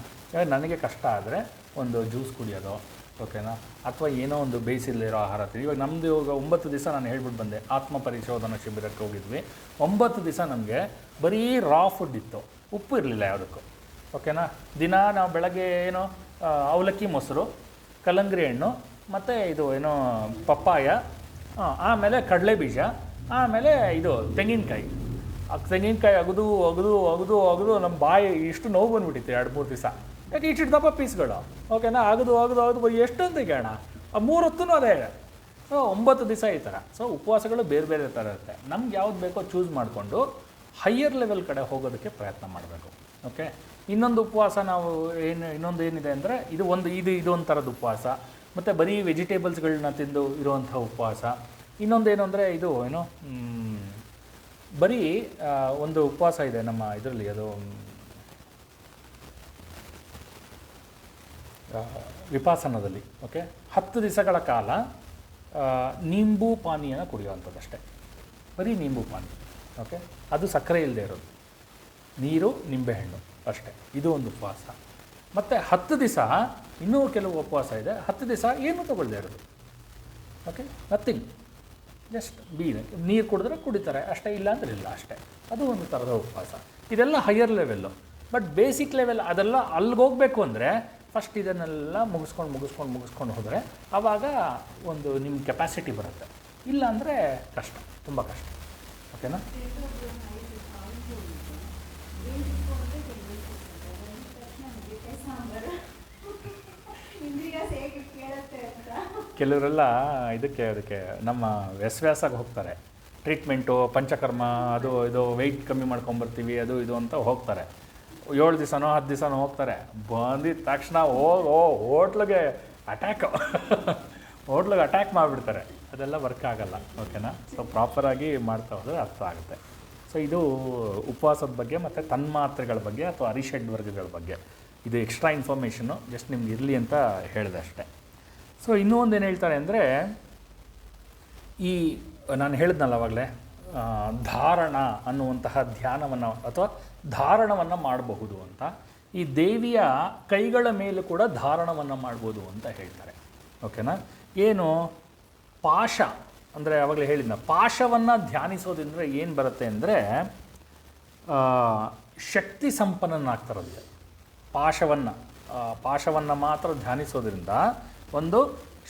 ನನಗೆ ಕಷ್ಟ ಆದರೆ ಒಂದು ಜ್ಯೂಸ್ ಕುಡಿಯೋದು, ಓಕೆನಾ, ಅಥವಾ ಏನೋ ಒಂದು ಬೇಯಿಸಿಲ್ಲಿರೋ ಆಹಾರ. ಇವಾಗ ನಮ್ಮದು ಇವಾಗ 9 ದಿವಸ ನಾನು ಹೇಳ್ಬಿಟ್ಟು ಬಂದೆ, ಆತ್ಮ ಪರಿಶೋಧನಾ ಶಿಬಿರಕ್ಕೆ ಹೋಗಿದ್ವಿ. 9 ದಿವಸ ನಮಗೆ ಬರೀ ರಾ ಫುಡ್ ಇತ್ತು, ಉಪ್ಪು ಇರಲಿಲ್ಲ ಯಾವುದಕ್ಕೂ, ಓಕೆನಾ. ದಿನ ನಾವು ಬೆಳಗ್ಗೆ ಏನೋ ಅವಲಕ್ಕಿ ಮೊಸರು, ಕಲ್ಲಂಗಡಿ ಹಣ್ಣು, ಮತ್ತು ಇದು ಏನೋ ಪಪ್ಪಾಯ, ಆಮೇಲೆ ಕಡಲೆ ಬೀಜ, ಆಮೇಲೆ ಇದು ತೆಂಗಿನಕಾಯಿ. ಆ ತೆಂಗಿನಕಾಯಿ ಅಗದು ನಮ್ಮ ಬಾಯಿ ಇಷ್ಟು ನೋವು ಬಂದುಬಿಟ್ಟಿತ್ತು 2-3 ದಿವಸ. ಯಾಕೆ ಇಷ್ಟು ದಪ್ಪ ಪೀಸ್ಗಳು, ಓಕೆನಾ. ಅಗದು ಎಷ್ಟೊಂದು ತೆಗೋಣ, ಆ 3 ಹೊತ್ತೂ ಅದೇ. ಸೊ 9 ದಿವಸ ಈ ಥರ. ಸೊ ಉಪವಾಸಗಳು ಬೇರೆ ಥರ ಇರುತ್ತೆ. ನಮ್ಗೆ ಯಾವ್ದು ಬೇಕೋ ಚೂಸ್ ಮಾಡಿಕೊಂಡು ಹೈಯರ್ ಲೆವೆಲ್ ಕಡೆ ಹೋಗೋದಕ್ಕೆ ಪ್ರಯತ್ನ ಮಾಡಬೇಕು, ಓಕೆ. ಇನ್ನೊಂದು ಉಪವಾಸ ನಾವು ಇನ್ನೊಂದು ಏನಿದೆ ಅಂದರೆ, ಇದು ಒಂಥರದ ಉಪವಾಸ. ಮತ್ತು ಬರೀ ವೆಜಿಟೇಬಲ್ಸ್ಗಳನ್ನ ತಿಂದು ಇರುವಂಥ ಉಪವಾಸ. ಇನ್ನೊಂದೇನು ಅಂದರೆ, ಇದು ಏನು ಬರೀ ಒಂದು ಉಪವಾಸ ಇದೆ ನಮ್ಮ ಇದರಲ್ಲಿ, ಅದು ವಿಪಾಸನದಲ್ಲಿ, ಓಕೆ. 10 ದಿವಸಗಳ ಕಾಲ ನಿಂಬು ಪಾನೀಯನ ಕುಡಿಯುವಂಥದ್ದಷ್ಟೇ, ಬರೀ ನಿಂಬು ಪಾನಿ, ಓಕೆ. ಅದು ಸಕ್ಕರೆ ಇಲ್ಲದೆ ಇರೋದು, ನೀರು, ನಿಂಬೆಹಣ್ಣು ಅಷ್ಟೇ. ಇದು ಒಂದು ಉಪವಾಸ. ಮತ್ತು 10 ದಿವಸ ಇನ್ನೂ ಕೆಲವು ಉಪವಾಸ ಇದೆ. 10 ದಿವಸ ಏನೂ ತೊಗೊಳ್ದೇ ಇರೋದು, ಓಕೆ, ನಥಿಂಗ್. ಜಸ್ಟ್ ನೀರು ಕುಡಿದ್ರೆ ಕುಡಿತಾರೆ ಅಷ್ಟೇ, ಇಲ್ಲ ಅಂದರೆ ಇಲ್ಲ ಅಷ್ಟೇ. ಅದು ಒಂದು ಥರದ ಉಪವಾಸ. ಇದೆಲ್ಲ higher level. But basic level ಅದೆಲ್ಲ ಅಲ್ಲಿಗೆ ಹೋಗಬೇಕು ಅಂದರೆ ಫಸ್ಟ್ ಇದನ್ನೆಲ್ಲ ಮುಗಿಸ್ಕೊಂಡು ಹೋದರೆ ಆವಾಗ ಒಂದು ನಿಮ್ಮ ಕೆಪಾಸಿಟಿ ಬರುತ್ತೆ. ಇಲ್ಲ ಅಂದರೆ ಕಷ್ಟ, ತುಂಬ ಕಷ್ಟ. ಓಕೆನಾ? ಕೆಲವರೆಲ್ಲ ಅದಕ್ಕೆ ನಮ್ಮ ವ್ಯಾಸಾಗಿ ಹೋಗ್ತಾರೆ, ಟ್ರೀಟ್ಮೆಂಟು, ಪಂಚಕರ್ಮ, ಅದು ಇದು ವೆಯ್ಟ್ ಕಮ್ಮಿ ಮಾಡ್ಕೊಂಬರ್ತೀವಿ, ಅದು ಇದು ಅಂತ ಹೋಗ್ತಾರೆ. 7 ದಿವಸನೋ 10 ದಿವಸನೋ ಹೋಗ್ತಾರೆ. ಬಂದಿದ್ದ ತಕ್ಷಣ ಹೋಟ್ಲಿಗೆ ಅಟ್ಯಾಕ್ ಮಾಡಿಬಿಡ್ತಾರೆ. ಅದೆಲ್ಲ ವರ್ಕ್ ಆಗಲ್ಲ. ಓಕೆನಾ? ಸೊ ಪ್ರಾಪರಾಗಿ ಮಾಡ್ತಾ ಹೋದರೆ ಅರ್ಥ ಆಗುತ್ತೆ. ಸೊ ಇದು ಉಪವಾಸದ ಬಗ್ಗೆ ಮತ್ತು ತನ್ಮಾತ್ರೆಗಳ ಬಗ್ಗೆ ಅಥವಾ ಅರಿಷಡ್ ವರ್ಗಗಳ ಬಗ್ಗೆ. ಇದು ಎಕ್ಸ್ಟ್ರಾ ಇನ್ಫಾರ್ಮೇಷನ್ನು ಜಸ್ಟ್ ನಿಮ್ಗೆ ಇರಲಿ ಅಂತ ಹೇಳಿದೆ ಅಷ್ಟೇ. ಸೊ ಇನ್ನೂ ಒಂದು ಏನು ಹೇಳ್ತಾರೆ ಅಂದರೆ, ಈ ನಾನು ಹೇಳಿದ್ನಲ್ಲ ಆವಾಗಲೇ, ಧಾರಣ ಅನ್ನುವಂತಹ ಧ್ಯಾನವನ್ನು ಅಥವಾ ಧಾರಣವನ್ನು ಮಾಡಬಹುದು ಅಂತ. ಈ ದೇವಿಯ ಕೈಗಳ ಮೇಲೂ ಕೂಡ ಧಾರಣವನ್ನು ಮಾಡ್ಬೋದು ಅಂತ ಹೇಳ್ತಾರೆ. ಓಕೆನಾ? ಏನು ಪಾಶ ಅಂದರೆ ಆವಾಗಲೇ ಹೇಳಿದ್ನ, ಪಾಶವನ್ನು ಧ್ಯಾನಿಸೋದ್ರಿಂದ ಏನು ಬರುತ್ತೆ ಅಂದರೆ ಶಕ್ತಿ ಸಂಪನ್ನನಾಗ್ತಾರಂತೆ. ಪಾಶವನ್ನು ಮಾತ್ರ ಧ್ಯಾನಿಸೋದ್ರಿಂದ ಒಂದು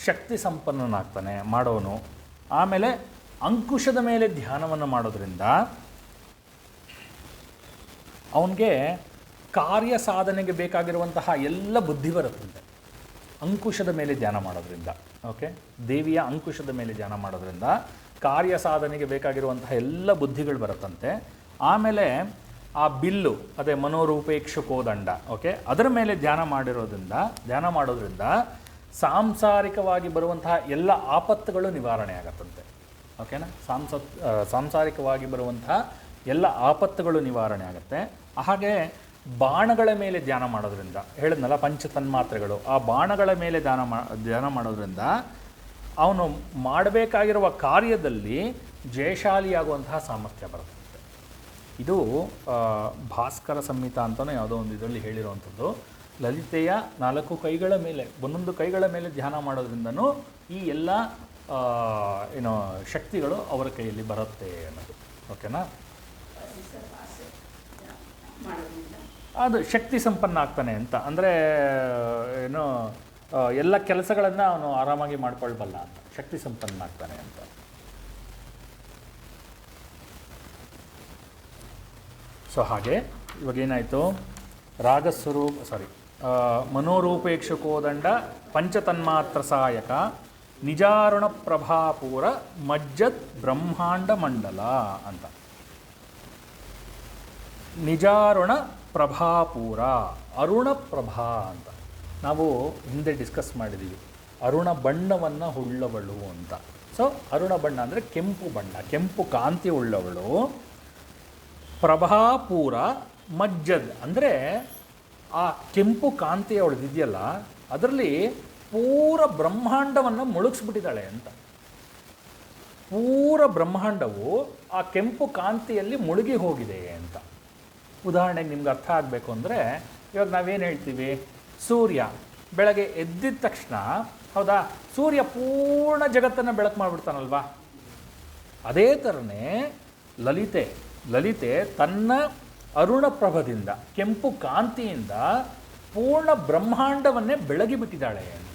ಶಕ್ತಿ ಸಂಪನ್ನನಾಗ್ತಾನೆ ಮಾಡೋನು. ಆಮೇಲೆ ಅಂಕುಶದ ಮೇಲೆ ಧ್ಯಾನವನ್ನು ಮಾಡೋದ್ರಿಂದ ಅವನಿಗೆ ಕಾರ್ಯ ಸಾಧನೆಗೆ ಬೇಕಾಗಿರುವಂತಹ ಎಲ್ಲ ಬುದ್ಧಿ ಬರುತ್ತದೆ. ಅಂಕುಶದ ಮೇಲೆ ಧ್ಯಾನ ಮಾಡೋದ್ರಿಂದ, ಓಕೆ, ದೇವಿಯ ಅಂಕುಶದ ಮೇಲೆ ಧ್ಯಾನ ಮಾಡೋದ್ರಿಂದ ಕಾರ್ಯ ಸಾಧನೆಗೆ ಬೇಕಾಗಿರುವಂತಹ ಎಲ್ಲ ಬುದ್ಧಿಗಳು ಬರುತ್ತಂತೆ. ಆಮೇಲೆ ಆ ಬಿಲ್ಲು, ಅದೇ ಮನೋರೂಪೇಕ್ಷಕೋದಂಡ, ಓಕೆ, ಅದರ ಮೇಲೆ ಧ್ಯಾನ ಮಾಡೋದ್ರಿಂದ ಸಾಂಸಾರಿಕವಾಗಿ ಬರುವಂತಹ ಎಲ್ಲ ಆಪತ್ತುಗಳು ನಿವಾರಣೆ ಆಗತ್ತಂತೆ. ಓಕೆನಾ? ಸಾಂಸಾರಿಕವಾಗಿ ಬರುವಂತಹ ಎಲ್ಲ ಆಪತ್ತುಗಳು ನಿವಾರಣೆ ಆಗುತ್ತೆ. ಹಾಗೆ ಬಾಣಗಳ ಮೇಲೆ ಧ್ಯಾನ ಮಾಡೋದ್ರಿಂದ, ಹೇಳಿದ್ನಲ್ಲ ಪಂಚತನ್ಮಾತ್ರೆಗಳು, ಆ ಬಾಣಗಳ ಮೇಲೆ ಧ್ಯಾನ ಮಾಡೋದ್ರಿಂದ ಅವನು ಮಾಡಬೇಕಾಗಿರುವ ಕಾರ್ಯದಲ್ಲಿ ಜಯಶಾಲಿಯಾಗುವಂತಹ ಸಾಮರ್ಥ್ಯ ಬರುತ್ತೆ. ಇದು ಭಾಸ್ಕರ ಸಂಹಿತ ಅಂತಲೇ ಯಾವುದೋ ಒಂದು ಇದರಲ್ಲಿ ಹೇಳಿರುವಂಥದ್ದು. ಲಲಿತೆಯ 4 ಕೈಗಳ ಮೇಲೆ, ಒಂದೊಂದು ಕೈಗಳ ಮೇಲೆ ಧ್ಯಾನ ಮಾಡೋದ್ರಿಂದನೂ ಈ ಎಲ್ಲ ಶಕ್ತಿಗಳು ಅವರ ಕೈಯಲ್ಲಿ ಬರುತ್ತೆ ಅನ್ನೋದು. ಓಕೆನಾ? ಅದು ಶಕ್ತಿ ಸಂಪನ್ನ ಆಗ್ತಾನೆ ಅಂತ ಅಂದರೆ ಎಲ್ಲ ಕೆಲಸಗಳನ್ನು ಅವನು ಆರಾಮಾಗಿ ಮಾಡ್ಕೊಳ್ಬಲ್ಲ ಅಂತ, ಶಕ್ತಿ ಸಂಪನ್ನ ಆಗ್ತಾನೆ ಅಂತ. ಸೊ ಹಾಗೆ ಇವಾಗೇನಾಯಿತು, ಮನೋರೂಪೇಕ್ಷಕೋದಂಡ ಪಂಚತನ್ಮಾತ್ರ ಸಹಾಯಕ ನಿಜಾರುಣ ಪ್ರಭಾಪೂರ ಮಜ್ಜದ್ ಬ್ರಹ್ಮಾಂಡ ಮಂಡಲ ಅಂತ. ನಿಜಾರುಣ ಪ್ರಭಾಪೂರ, ಅರುಣ ಪ್ರಭಾ ಅಂತ ನಾವು ಹಿಂದೆ ಡಿಸ್ಕಸ್ ಮಾಡಿದ್ದೀವಿ. ಅರುಣ ಬಣ್ಣವನ್ನು ಉಳ್ಳವಳು ಅಂತ. ಸೊ ಅರುಣ ಬಣ್ಣ ಅಂದರೆ ಕೆಂಪು ಬಣ್ಣ, ಕೆಂಪು ಕಾಂತಿ ಉಳ್ಳವಳು. ಪ್ರಭಾಪೂರ ಮಜ್ಜದ್ ಅಂದರೆ ಆ ಕೆಂಪು ಕಾಂತಿ ಅವಳದಿದೆಯಲ್ಲ, ಅದರಲ್ಲಿ ಪೂರ ಬ್ರಹ್ಮಾಂಡವನ್ನು ಮುಳುಗಿಸ್ಬಿಟ್ಟಿದ್ದಾಳೆ ಅಂತ. ಪೂರ ಬ್ರಹ್ಮಾಂಡವು ಆ ಕೆಂಪು ಕಾಂತಿಯಲ್ಲಿ ಮುಳುಗಿ ಹೋಗಿದೆ ಅಂತ. ಉದಾಹರಣೆಗೆ ನಿಮ್ಗೆ ಅರ್ಥ ಆಗಬೇಕು ಅಂದರೆ, ಇವಾಗ ನಾವೇನು ಹೇಳ್ತೀವಿ, ಸೂರ್ಯ ಬೆಳಗ್ಗೆ ಎದ್ದಿದ ತಕ್ಷಣ, ಹೌದಾ, ಸೂರ್ಯ ಪೂರ್ಣ ಜಗತ್ತನ್ನು ಬೆಳಕು ಮಾಡಿಬಿಡ್ತಾನಲ್ವಾ. ಅದೇ ಥರನೇ ಲಲಿತೆ ತನ್ನ ಅರುಣ ಪ್ರಭದಿಂದ, ಕೆಂಪು ಕಾಂತಿಯಿಂದ ಪೂರ್ಣ ಬ್ರಹ್ಮಾಂಡವನ್ನೇ ಬೆಳಗಿಬಿಟ್ಟಿದ್ದಾಳೆ ಅಂತ.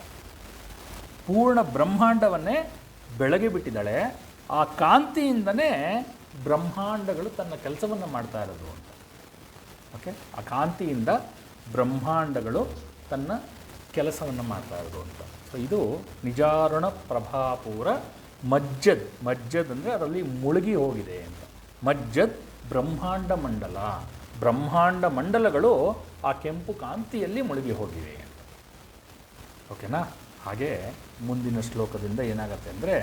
ಪೂರ್ಣ ಬ್ರಹ್ಮಾಂಡವನ್ನೇ ಬೆಳಗಿಬಿಟ್ಟಿದ್ದಾಳೆ. ಆ ಕಾಂತಿಯಿಂದನೇ ಬ್ರಹ್ಮಾಂಡಗಳು ತನ್ನ ಕೆಲಸವನ್ನು ಮಾಡ್ತಾ ಇರೋದು ಅಂತ. ಓಕೆ, ಆ ಕಾಂತಿಯಿಂದ ಬ್ರಹ್ಮಾಂಡಗಳು ತನ್ನ ಕೆಲಸವನ್ನು ಮಾಡ್ತಾ ಇರೋದು ಅಂತ. ಸೊ ಇದು ನಿಜಾರುಣ ಪ್ರಭಾಪೂರ ಮಜ್ಜದ್ ಅಂದರೆ ಅದರಲ್ಲಿ ಮುಳುಗಿ ಹೋಗಿದೆ ಅಂತ. ಮಜ್ಜದ್ ಬ್ರಹ್ಮಾಂಡ ಮಂಡಲ, ಬ್ರಹ್ಮಾಂಡ ಮಂಡಲಗಳು ಆ ಕೆಂಪು ಕಾಂತಿಯಲ್ಲಿ ಮುಳುಗಿ ಹೋಗಿವೆ ಅಂತ. ಓಕೆನಾ? ಹಾಗೆ ಮುಂದಿನ ಶ್ಲೋಕದಿಂದ ಏನಾಗುತ್ತೆ ಅಂದರೆ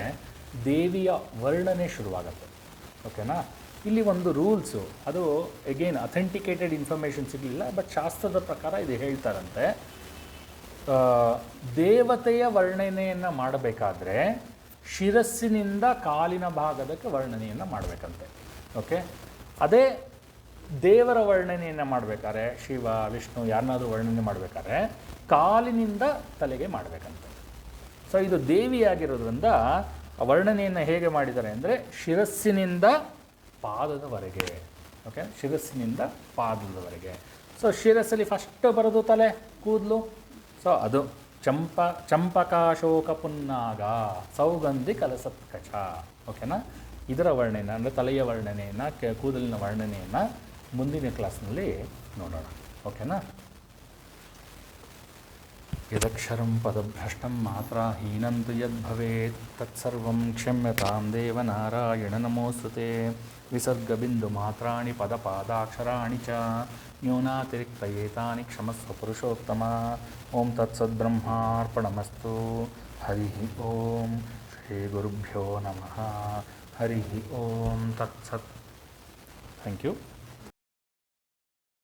ದೇವಿಯ ವರ್ಣನೆ ಶುರುವಾಗತ್ತೆ. ಓಕೆನಾ? ಇಲ್ಲಿ ಒಂದು ರೂಲ್ಸು, ಅದು ಎಗೇನ್ ಅಥೆಂಟಿಕೇಟೆಡ್ ಇನ್ಫಾರ್ಮೇಷನ್ ಸಿಗಲಿಲ್ಲ, ಬಟ್ ಶಾಸ್ತ್ರದ ಪ್ರಕಾರ ಇದು ಹೇಳ್ತಾರಂತೆ. ದೇವತೆಯ ವರ್ಣನೆಯನ್ನು ಮಾಡಬೇಕಾದ್ರೆ ಶಿರಸ್ಸಿನಿಂದ ಕಾಲಿನ ಭಾಗದಕ್ಕೆ ವರ್ಣನೆಯನ್ನು ಮಾಡಬೇಕಂತೆ. ಓಕೆ, ಅದೇ ದೇವರ ವರ್ಣನೆಯನ್ನು ಮಾಡಬೇಕಾದ್ರೆ, ಶಿವ ವಿಷ್ಣು ಯಾರನ್ನಾದರೂ ವರ್ಣನೆ ಮಾಡಬೇಕಾದ್ರೆ ಕಾಲಿನಿಂದ ತಲೆಗೆ ಮಾಡಬೇಕಂತೆ. ಸೊ ಇದು ದೇವಿಯಾಗಿರೋದ್ರಿಂದ ಆ ವರ್ಣನೆಯನ್ನು ಹೇಗೆ ಮಾಡಿದ್ದಾರೆ ಅಂದರೆ ಶಿರಸ್ಸಿನಿಂದ ಪಾದದವರೆಗೆ. ಓಕೆ, ಶಿರಸ್ಸಿನಿಂದ ಪಾದದವರೆಗೆ. ಸೊ ಶಿರಸ್ಸಲ್ಲಿ ಫಸ್ಟ್ ಬರೋದು ತಲೆ ಕೂದಲು. ಸೊ ಅದು ಚಂಪಕಾಶೋಕ ಪುನ್ನಾಗ ಸೌಗಂಧಿ ಕಲಸತ್ಕಚ. ಓಕೆನಾ? ಇದರ ವರ್ಣನೆ ಅಂದರೆ ತಲೆಯ ವರ್ಣನೆಯನ್ನು, ಕೂದಲಿನ ವರ್ಣನೆಯನ್ನು ಮುಂದಿನ ಕ್ಲಾಸ್ನಲ್ಲಿ ನೋಡೋಣ. ಓಕೆನಾ? ಯದಕ್ಷರಂ ಪದಭ್ರಷ್ಟಂ ಮಾತ್ರಾಹೀನಂತು ಯದ್ಭವೇತ್ ತತ್ಸರ್ವಂ ಕ್ಷಮ್ಯತಾಂ ದೇವನಾರಾಯಣ ನಮೋಸ್ತುತೆ. ವಿಸರ್ಗಬಿಂದು ಮಾತ್ರಾಣಿ ಪದಪಾದಾಕ್ಷರಾಣಿ ಚ ನ್ಯೂನಾತಿರಿಕ್ತಯೇತಾನಿ ಕ್ಷಮಸ್ವ ಪುರುಷೋತ್ತಮ. ಓಂ ತತ್ಸದ್ಬ್ರಹ್ಮಾರ್ಪಣಮಸ್ತು. ಹರಿ ಓಂ. ಶ್ರೀ ಗುರುಭ್ಯೋ ನಮಃ. ಹರಿ ಓಂ ತತ್ಸತ್. Thank you.